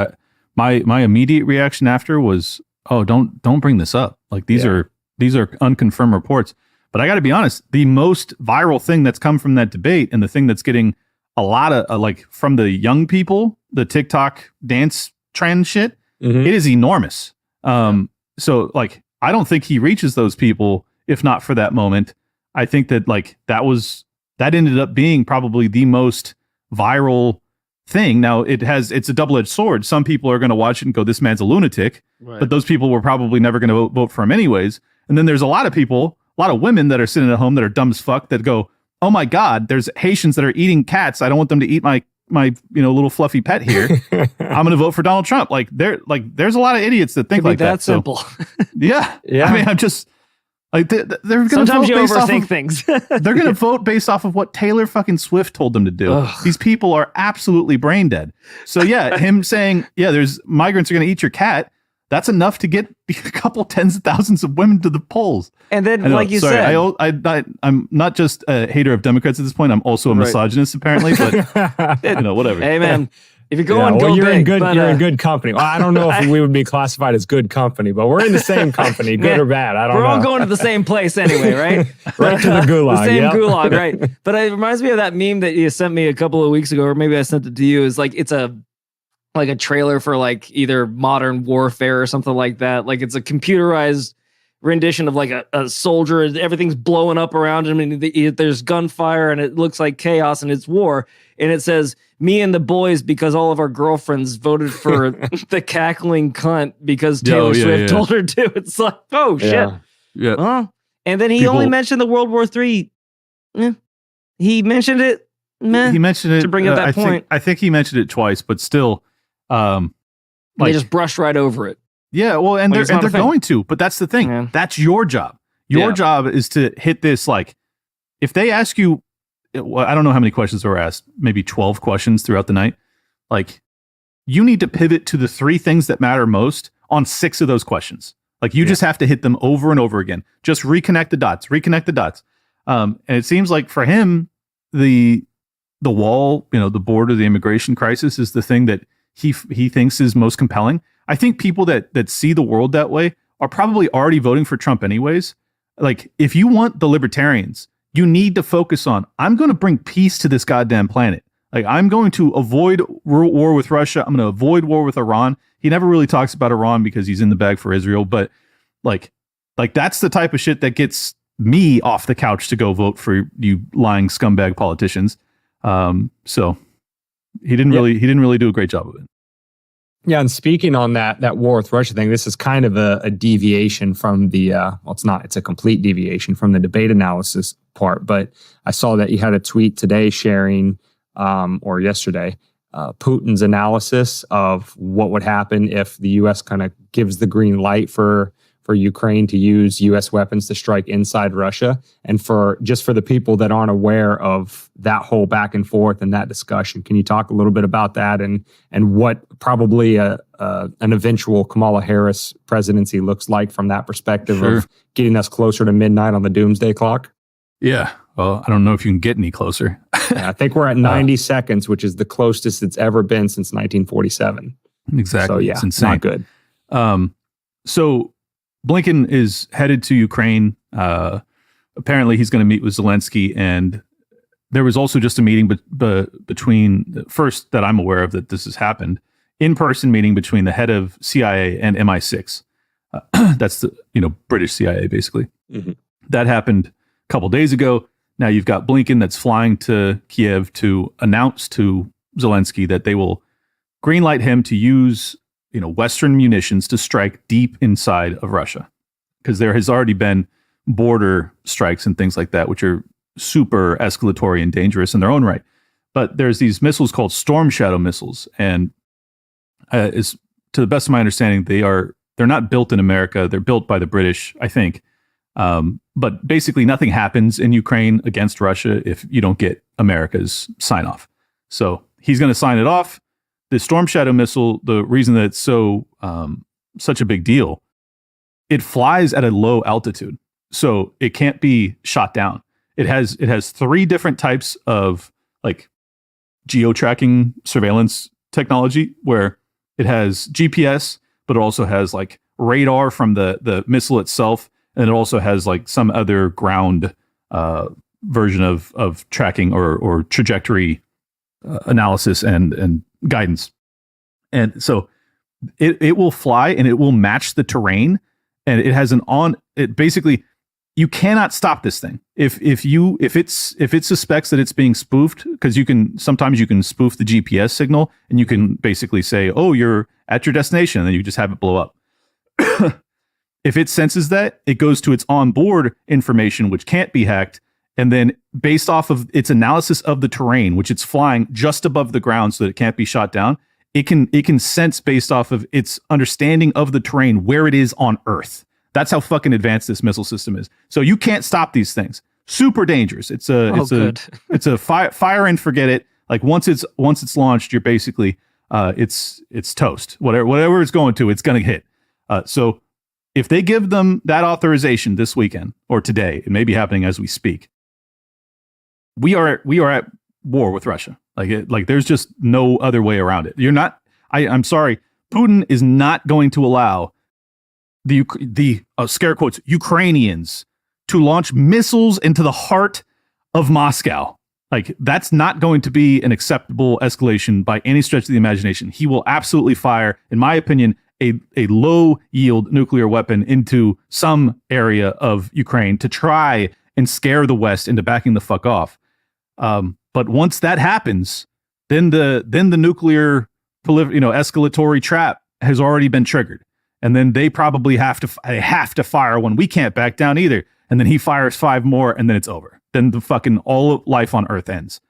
My immediate reaction after was, oh, don't bring this up. Like these are unconfirmed reports. But I got to be honest, the most viral thing that's come from that debate and the thing that's getting a lot of from the young people, the TikTok dance trend shit, it is enormous. So I don't think he reaches those people if not for that moment. I think that that ended up being probably the most viral thing. Now it's a double-edged sword. Some people are going to watch it and go, this man's a lunatic, but those people were probably never going to vote for him anyways. And then there's a lot of women that are sitting at home that are dumb as fuck that go, oh my God, there's Haitians that are eating cats. I don't want them to eat my little fluffy pet here. I'm going to vote for Donald Trump. There's a lot of idiots that think like that. That simple. So, yeah. I'm just they're going to sometimes you overthink things. They're going to vote based off of what Taylor fucking Swift told them to do. Ugh. These people are absolutely brain dead. So yeah, him saying, there's migrants are going to eat your cat. That's enough to get a couple tens of thousands of women to the polls. And then, said, I'm not just a hater of Democrats at this point. I'm also a misogynist, apparently. But whatever. Hey, man, if you're going, you're in good company. Well, I don't know if we would be classified as good company, but we're in the same company, good or bad. I don't know. We're all going to the same place anyway, right? Right to the gulag. The same gulag, right? But it reminds me of that meme that you sent me a couple of weeks ago, or maybe I sent it to you. It's it's a trailer for either Modern Warfare or something like that. It's a computerized rendition of a soldier. Everything's blowing up around him and there's gunfire and it looks like chaos and it's war. And it says, me and the boys, because all of our girlfriends voted for the cackling cunt because Taylor Swift told her to. It's like, oh shit. Yeah. Huh? And then he only mentioned the World War III. He mentioned it. He mentioned it to bring up that point. I think he mentioned it twice, but still, they just brushed right over it. Yeah, well, and they're going to, but that's the thing. Yeah. That's your job. Your job is to hit this. If they ask you, I don't know how many questions were asked, maybe 12 questions throughout the night. You need to pivot to the 3 things that matter most on 6 of those questions. You just have to hit them over and over again. Just reconnect the dots. And it seems like for him, the wall, the border, the immigration crisis is the thing that he thinks is most compelling. I think people that see the world that way are probably already voting for Trump anyways. If you want the libertarians, you need to focus on, I'm going to bring peace to this goddamn planet. Like, I'm going to avoid war with Russia. I'm going to avoid war with Iran. He never really talks about Iran because he's in the bag for Israel. But like that's the type of shit that gets me off the couch to go vote for you lying scumbag politicians. So he didn't really do a great job of it. Yeah, and speaking on that war with Russia thing, this is kind of a deviation from the it's a complete deviation from the debate analysis part. But I saw that you had a tweet today sharing or yesterday, Putin's analysis of what would happen if the U.S. kind of gives the green light for Ukraine to use U.S. weapons to strike inside Russia. And for the people that aren't aware of that whole back and forth and that discussion, can you talk a little bit about that and what probably an eventual Kamala Harris presidency looks like from that perspective of getting us closer to midnight on the doomsday clock? Yeah. Well, I don't know if you can get any closer. Yeah, I think we're at 90 seconds, which is the closest it's ever been since 1947. Exactly. So yeah, it's insane. Not good. So Blinken is headed to Ukraine. Apparently he's going to meet with Zelensky, and there was also just a meeting between, first that I'm aware of that this has happened, in-person meeting between the head of CIA and MI6. That's the British CIA basically. Mm-hmm. That happened a couple days ago. Now you've got Blinken that's flying to Kiev to announce to Zelensky that they will greenlight him to use Western munitions to strike deep inside of Russia, because there has already been border strikes and things like that, which are super escalatory and dangerous in their own right. But there's these missiles called Storm Shadow missiles, and to the best of my understanding, they're not built in America. They're built by the British, I think. But basically, nothing happens in Ukraine against Russia if you don't get America's sign off. So he's going to sign it off. The Storm Shadow missile, the reason that it's so such a big deal, it flies at a low altitude, so it can't be shot down. It has 3 different types of like geo-tracking surveillance technology, where it has GPS, but it also has like radar from the missile itself, and it also has like some other ground version of tracking or trajectory analysis and guidance. And so it will fly and it will match the terrain, and it has it basically, you cannot stop this thing. If it suspects that it's being spoofed, because sometimes you can spoof the GPS signal and you can basically say, oh, you're at your destination, and then you just have it blow up. If it senses that, it goes to its onboard information, which can't be hacked. And then based off of its analysis of the terrain, which it's flying just above the ground so that it can't be shot down, it can sense based off of its understanding of the terrain where it is on Earth. That's how fucking advanced this missile system is. So you can't stop these things. Super dangerous. It's a fire and forget it. Like once it's launched, you're basically it's toast. Whatever it's going to, it's gonna hit. So if they give them that authorization this weekend or today, it may be happening as we speak, we are at war with Russia. Like there's just no other way around it. I'm sorry. Putin is not going to allow the scare quotes Ukrainians to launch missiles into the heart of Moscow. Like, that's not going to be an acceptable escalation by any stretch of the imagination. He will absolutely fire, in my opinion, a low yield nuclear weapon into some area of Ukraine to try and scare the West into backing the fuck off. But once that happens, then the nuclear escalatory trap has already been triggered, and then they probably have to fire when we can't back down either. And then he fires 5 more, and then it's over. Then the fucking all of life on Earth ends.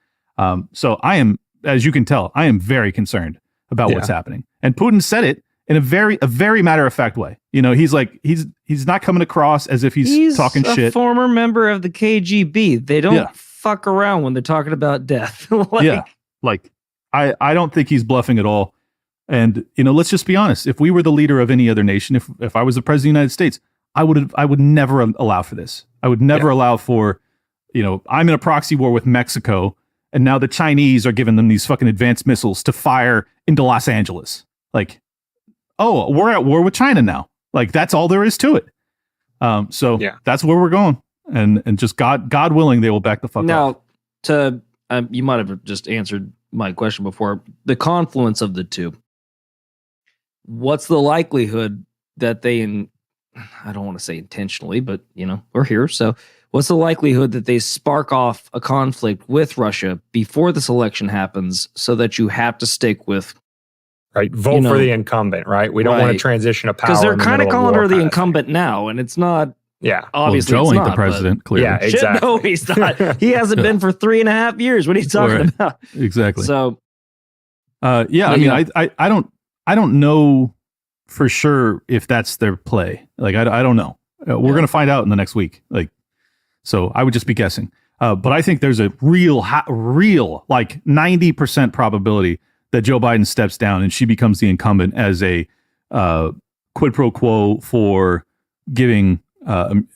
So I am, as you can tell, I am very concerned about what's happening. And Putin said it in a very matter of fact way. He's not coming across as if he's talking shit. He's a former member of the KGB. They don't fuck around when they're talking about death. I don't think he's bluffing at all. And let's just be honest. If we were the leader of any other nation, if I was the president of the United States, I would never allow for this. I would never allow for, I'm in a proxy war with Mexico, and now the Chinese are giving them these fucking advanced missiles to fire into Los Angeles. Like, oh, we're at war with China now. Like, that's all there is to it. So that's where we're going. and just God willing, they will back the fuck off. Now, you might have just answered my question before. The confluence of the two. What's the likelihood that they, I don't want to say intentionally, but we're here. So what's the likelihood that they spark off a conflict with Russia before this election happens so that you have to stick with, right? Vote for the incumbent, right? We don't want to transition a power. Because they're kind of calling her the incumbent now, and it's not. Yeah. Obviously, Joe it's ain't not, the president, clearly. Yeah, exactly. No, he's not. He hasn't been for 3.5 years. What are you talking about? Exactly. So, I mean, I don't know for sure if that's their play. Like, I don't know. We're going to find out in the next week. Like, so I would just be guessing. But I think there's a real, like 90% probability that Joe Biden steps down and she becomes the incumbent as a quid pro quo for giving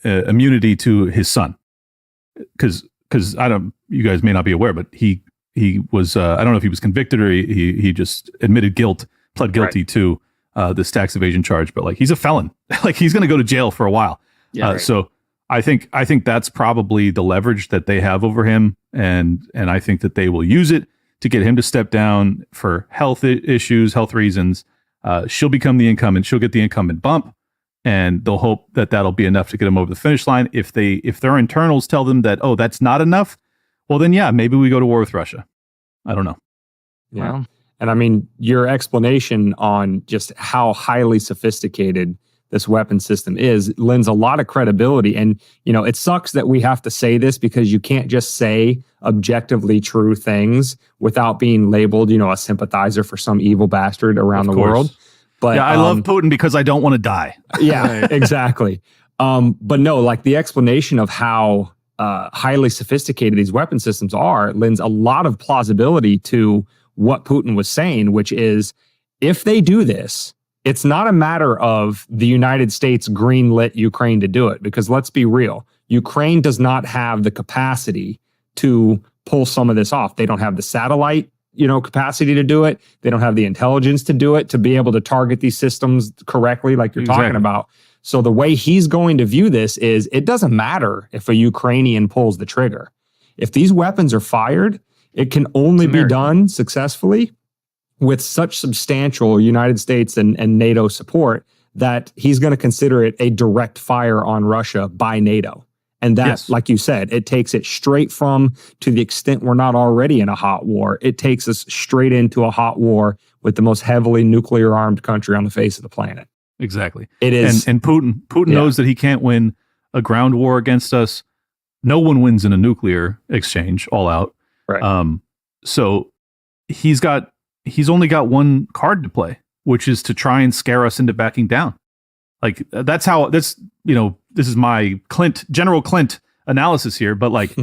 immunity to his son. Because you guys may not be aware, but he was, I don't know if he was convicted or he just pled guilty to this tax evasion charge, but like he's a felon. Like he's going to go to jail for a while. Yeah, So I think that's probably the leverage that they have over him, and I think that they will use it to get him to step down for health issues, health reasons. She'll become the incumbent. She'll get the incumbent bump, and they'll hope that that'll be enough to get him over the finish line. If their internals tell them that, oh, that's not enough, well then yeah, maybe we go to war with Russia. I don't know. Yeah. Well, and I mean, your explanation on just how highly sophisticated this weapon system lends a lot of credibility. And, it sucks that we have to say this because you can't just say objectively true things without being labeled, a sympathizer for some evil bastard around the world. But yeah, I love Putin because I don't want to die. Yeah, exactly. But no, like the explanation of how highly sophisticated these weapon systems are lends a lot of plausibility to what Putin was saying, which is if they do this, it's not a matter of the United States greenlit Ukraine to do it, because let's be real, Ukraine does not have the capacity to pull some of this off. They don't have the satellite, capacity to do it. They don't have the intelligence to do it, to be able to target these systems correctly, like you're talking about. So the way he's going to view this is it doesn't matter if a Ukrainian pulls the trigger. If these weapons are fired, it can only be done successfully with such substantial United States and NATO support that he's going to consider it a direct fire on Russia by NATO. And that, like you said, it takes it straight from, to the extent we're not already in a hot war, it takes us straight into a hot war with the most heavily nuclear armed country on the face of the planet. Exactly. It is. And Putin knows that he can't win a ground war against us. No one wins in a nuclear exchange all out. Right. So he's only got one card to play, which is to try and scare us into backing down. Like this is my General Clint analysis here, but like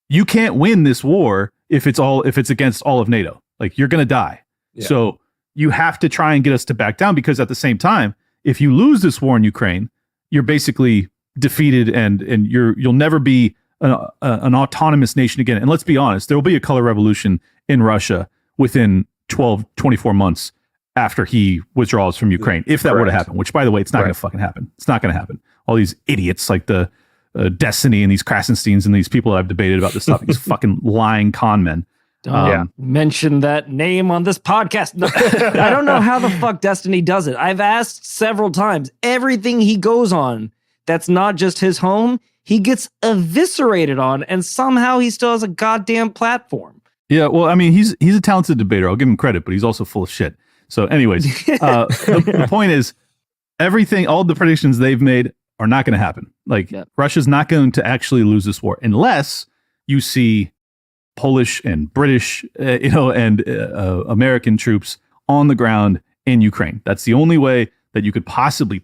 you can't win this war if it's against all of NATO. Like you're going to die. Yeah. So you have to try and get us to back down, because at the same time, if you lose this war in Ukraine, you're basically defeated and you'll never be an autonomous nation again. And let's be honest, there will be a color revolution in Russia within 24 months after he withdraws from Ukraine, if that were to happen, which, by the way, it's not going to fucking happen. It's not going to happen. All these idiots like the Destiny and these Krasensteins and these people that I've debated about this stuff, these fucking lying con men. Don't mention that name on this podcast. No, I don't know how the fuck Destiny does it. I've asked several times. Everything he goes on that's not just his home, he gets eviscerated on, and somehow he still has a goddamn platform. Yeah, well, I mean, he's a talented debater. I'll give him credit, but he's also full of shit. So anyways, the point is, all the predictions they've made are not going to happen. Like, Russia's not going to actually lose this war unless you see Polish and British, and American troops on the ground in Ukraine. That's the only way that you could possibly,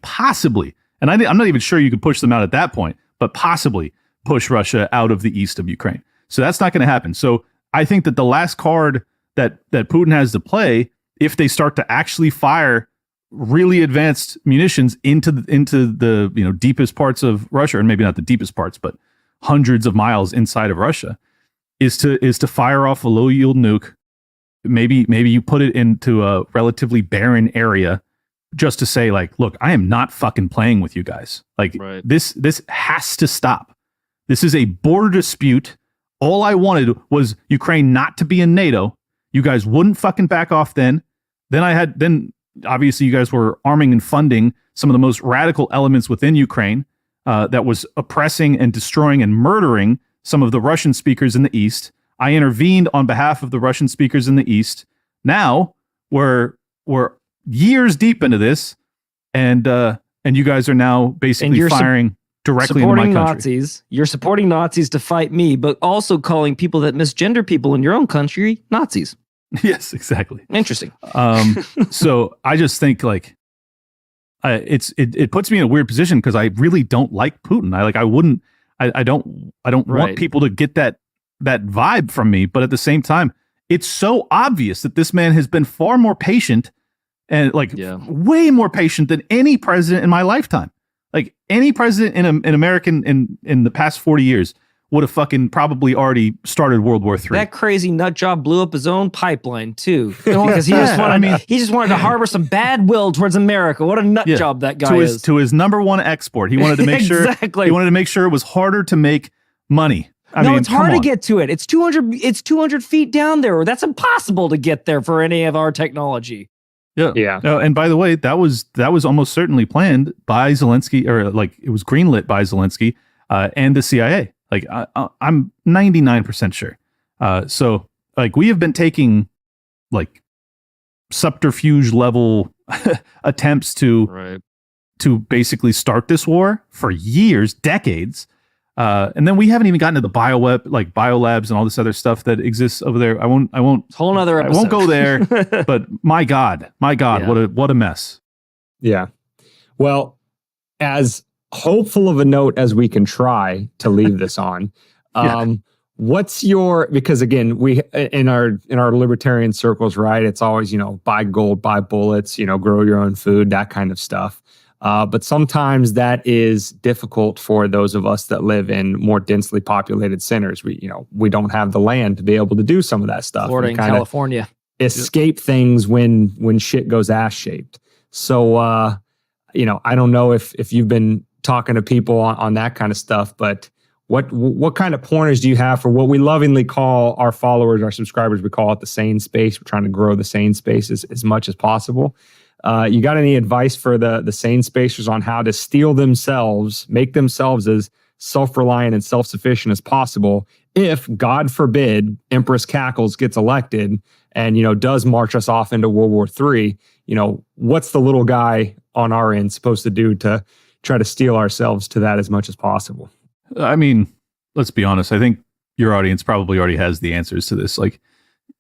and I'm not even sure you could push them out at that point, but possibly push Russia out of the east of Ukraine. So that's not going to happen. So I think that the last card that Putin has to play, if they start to actually fire really advanced munitions into the deepest parts of Russia, and maybe not the deepest parts, but hundreds of miles inside of Russia, is to fire off a low yield nuke. Maybe you put it into a relatively barren area, just to say, like, look, I am not fucking playing with you guys. Like, this has to stop. This is a border dispute. All I wanted was Ukraine not to be in NATO. You guys wouldn't fucking back off then. Then obviously you guys were arming and funding some of the most radical elements within Ukraine that was oppressing and destroying and murdering some of the Russian speakers in the East. I intervened on behalf of the Russian speakers in the East. Now we're years deep into this, and you guys are now basically firing directly into my country. Nazis. You're supporting Nazis to fight me, but also calling people that misgender people in your own country Nazis. Yes, exactly. Interesting. So I just think like it puts me in a weird position because I really don't like Putin. I don't want people to get that vibe from me, but at the same time, it's so obvious that this man has been far more patient and way more patient than any president in my lifetime. Like any president in American in the past 40 years would have fucking probably already started World War III. That crazy nut job blew up his own pipeline too, because he just wanted to harbor some bad will towards America. What a nut job that guy is. To his number one export, he wanted to make sure he wanted to make sure it was harder to make money. I mean, it's hard to get to it. It's 200 feet down there. That's impossible to get there for any of our technology. Yeah. And by the way, that was almost certainly planned by Zelensky, or like it was greenlit by Zelensky and the CIA. Like I'm 99% sure. So like we have been taking like subterfuge level attempts to basically start this war for years, decades. And then we haven't even gotten to the biolabs and all this other stuff that exists over there. I won't. Whole nother episode. I won't go there. But my God, what a mess. Yeah. Well, as hopeful of a note as we can try to leave this on, what's your, because again, we in our libertarian circles, right? It's always, buy gold, buy bullets, grow your own food, that kind of stuff. But sometimes that is difficult for those of us that live in more densely populated centers. We don't have the land to be able to do some of that stuff. Florida and California. Escape things when shit goes ass-shaped. So, I don't know if you've been talking to people on that kind of stuff, but what kind of pointers do you have for what we lovingly call our followers, our subscribers, we call it the sane space. We're trying to grow the sane space as much as possible. You got any advice for the sane spacers on how to steel themselves, make themselves as self-reliant and self-sufficient as possible if, God forbid, Empress Cackles gets elected and, does march us off into World War III? What's the little guy on our end supposed to do to try to steel ourselves to that as much as possible? I mean, let's be honest. I think your audience probably already has the answers to this. Like,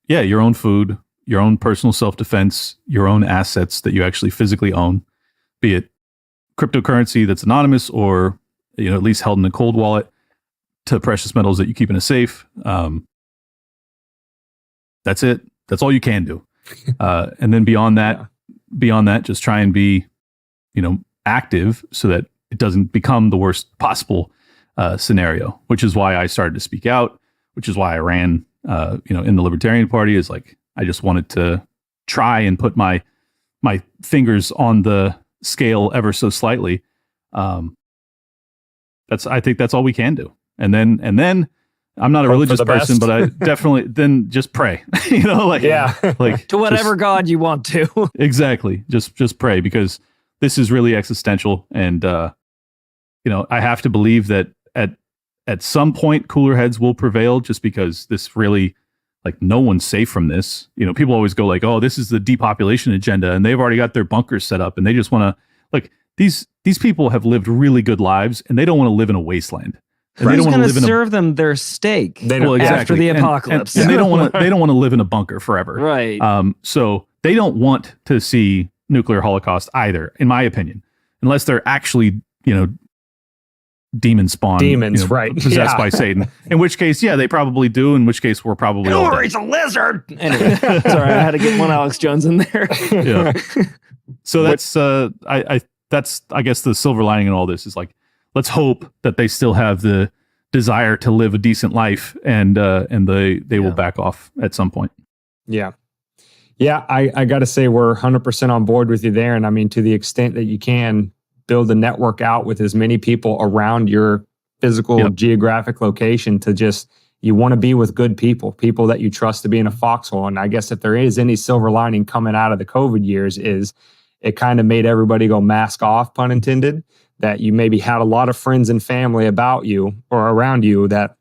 yeah, your own food, your own personal self-defense, your own assets that you actually physically own, be it cryptocurrency that's anonymous or, at least held in a cold wallet, to precious metals that you keep in a safe. That's it. That's all you can do. And then beyond that, just try and be, active so that it doesn't become the worst possible scenario, which is why I started to speak out, which is why I ran, in the Libertarian Party, is like, I just wanted to try and put my fingers on the scale ever so slightly. I think that's all we can do. And then I'm not a religious person, but I definitely then just pray, like to whatever God you want to. Exactly. Just pray, because this is really existential. And, I have to believe that at some point cooler heads will prevail, just because this really, like, no one's safe from this. People always go like, oh, this is the depopulation agenda, and they've already got their bunkers set up, and they just want to, like, these people have lived really good lives, and they don't want to live in a wasteland. And who's going to serve them their steak after the apocalypse? And they don't want to live in a bunker forever. Right. So they don't want to see nuclear holocaust either, in my opinion, unless they're actually, demon spawn. Demons, right. Possessed by Satan. In which case, they probably do. In which case, we're probably all dead. He's a lizard. Anyway, sorry, I had to get one Alex Jones in there. Yeah. So that's I guess the silver lining in all this is, like, let's hope that they still have the desire to live a decent life, and they will back off at some point. Yeah. Yeah, I got to say we're 100% on board with you there. And I mean, to the extent that you can build a network out with as many people around your physical geographic location to just, you want to be with good people that you trust to be in a foxhole. And I guess if there is any silver lining coming out of the COVID years, is it kind of made everybody go mask off, pun intended, that you maybe had a lot of friends and family about you or around you that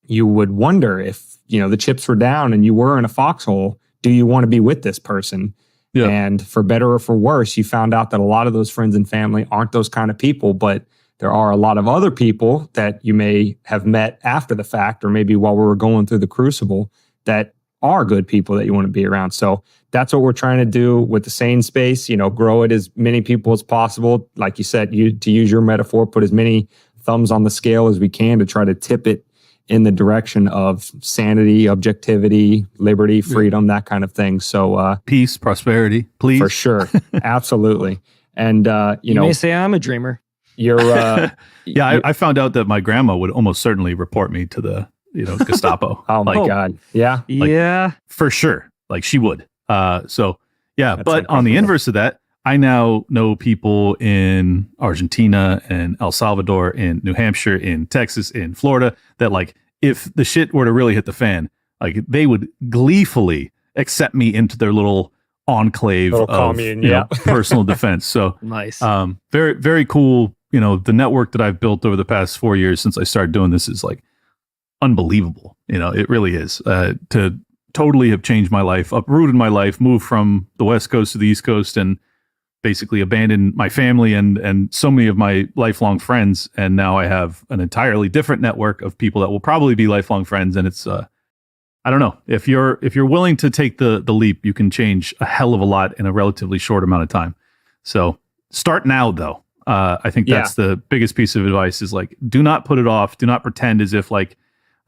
you would wonder if, the chips were down and you were in a foxhole, do you want to be with this person? Yeah. And for better or for worse, you found out that a lot of those friends and family aren't those kind of people, but there are a lot of other people that you may have met after the fact, or maybe while we were going through the crucible, that are good people that you want to be around. So that's what we're trying to do with the Sane Space, grow it as many people as possible. Like you said, to use your metaphor, put as many thumbs on the scale as we can to try to tip it in the direction of sanity, objectivity, liberty, freedom, that kind of thing. So peace, prosperity, please. For sure. Absolutely. And, you may say I'm a dreamer. You're, I found out that my grandma would almost certainly report me to the, Gestapo. Oh my God. Yeah. Yeah. For sure. Like she would. So yeah, That's but on the inverse of that, I now know people in Argentina and El Salvador, in New Hampshire, in Texas, in Florida, that like, if the shit were to really hit the fan, like they would gleefully accept me into their little enclave of commune, personal defense. So nice. Very, very cool. The network that I've built over the past 4 years since I started doing this is like unbelievable. It really is. To totally have changed my life, uprooted my life, moved from the West Coast to the East Coast, and basically abandoned my family and so many of my lifelong friends. And now I have an entirely different network of people that will probably be lifelong friends. And it's, I don't know, if you're willing to take the leap, you can change a hell of a lot in a relatively short amount of time. So start now though. I think that's the biggest piece of advice is like, do not put it off. Do not pretend as if like,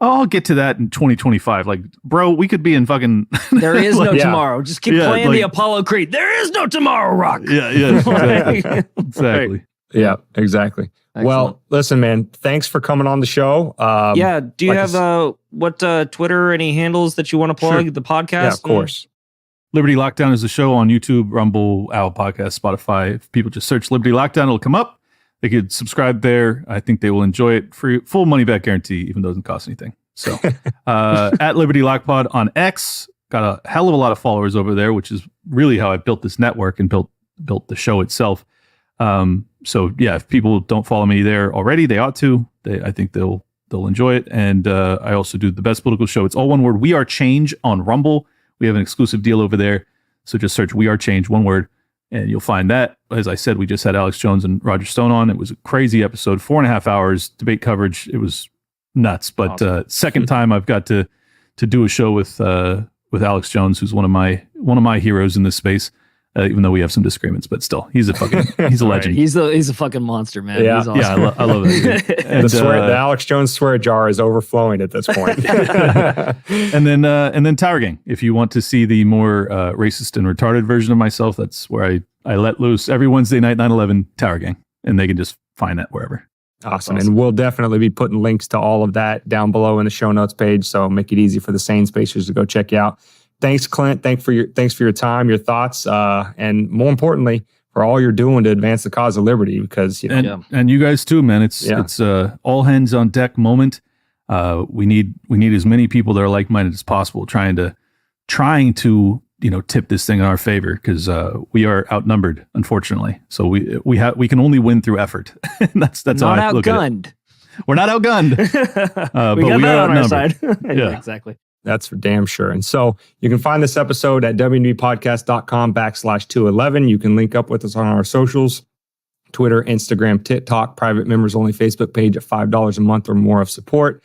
oh, I'll get to that in 2025. Like, bro, we could be in fucking... There is no tomorrow. Just keep playing the Apollo Creed. There is no tomorrow, Rock. Yeah, exactly. Exactly. Yeah, exactly. Excellent. Well, listen, man, thanks for coming on the show. Do you have what Twitter, any handles that you want to plug? Sure. The podcast? Yeah, of course. Liberty Lockdown is the show on YouTube, Rumble, Apple Podcast, Spotify. If people just search Liberty Lockdown, it'll come up. They could subscribe there. I think they will enjoy it. Free, full money back guarantee, even though it doesn't cost anything. So at Liberty Lockpod on X, got a hell of a lot of followers over there, which is really how I built this network and built the show itself. So yeah, if people don't follow me there already, they ought to. I think they'll enjoy it. And I also do the best political show. It's all one word. We Are Change on Rumble. We have an exclusive deal over there. So just search We Are Change, one word, and you'll find that. As I said, we just had Alex Jones and Roger Stone on. It was a crazy episode, 4.5 hours, debate coverage. It was nuts. But awesome. Second time I've got to do a show with Alex Jones, who's one of my heroes in this space. Even though we have some disagreements, but still, he's a legend. He's a fucking monster, man. Yeah, he's awesome. Yeah, I love it. And, the Alex Jones swear jar is overflowing at this point. and then Tower Gang. If you want to see the more racist and retarded version of myself, that's where I let loose every Wednesday night, 9/11 Tower Gang, and they can just find that wherever. Awesome. And we'll definitely be putting links to all of that down below in the show notes page, so make it easy for the Sane Spacers to go check you out. Thanks, Clint. Thanks for your time, your thoughts, and more importantly, for all you're doing to advance the cause of liberty. Because and you guys too, man. It's all hands on deck moment. We need as many people that are like minded as possible, trying to tip this thing in our favor, because we are outnumbered, unfortunately. So we can only win through effort. that's how I look at it. We're not outgunned. But we are on our side. Yeah, exactly. That's for damn sure. And so you can find this episode at wmdpodcast.com/211. You can link up with us on our socials, Twitter, Instagram, TikTok, private members only Facebook page at $5 a month or more of support.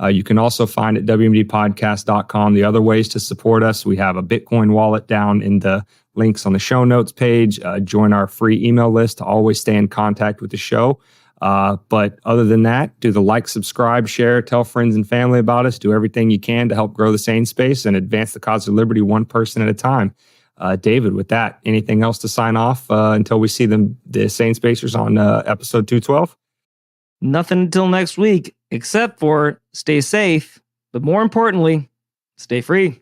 You can also find at wmdpodcast.com the other ways to support us. We have a Bitcoin wallet down in the links on the show notes page. Join our free email list to always stay in contact with the show. But other than that, do the like, subscribe, share, tell friends and family about us. Do everything you can to help grow the Sane Space and advance the cause of liberty one person at a time. David, with that, anything else to sign off until we see the Sane Spacers on episode 212? Nothing until next week, except for stay safe, but more importantly, stay free.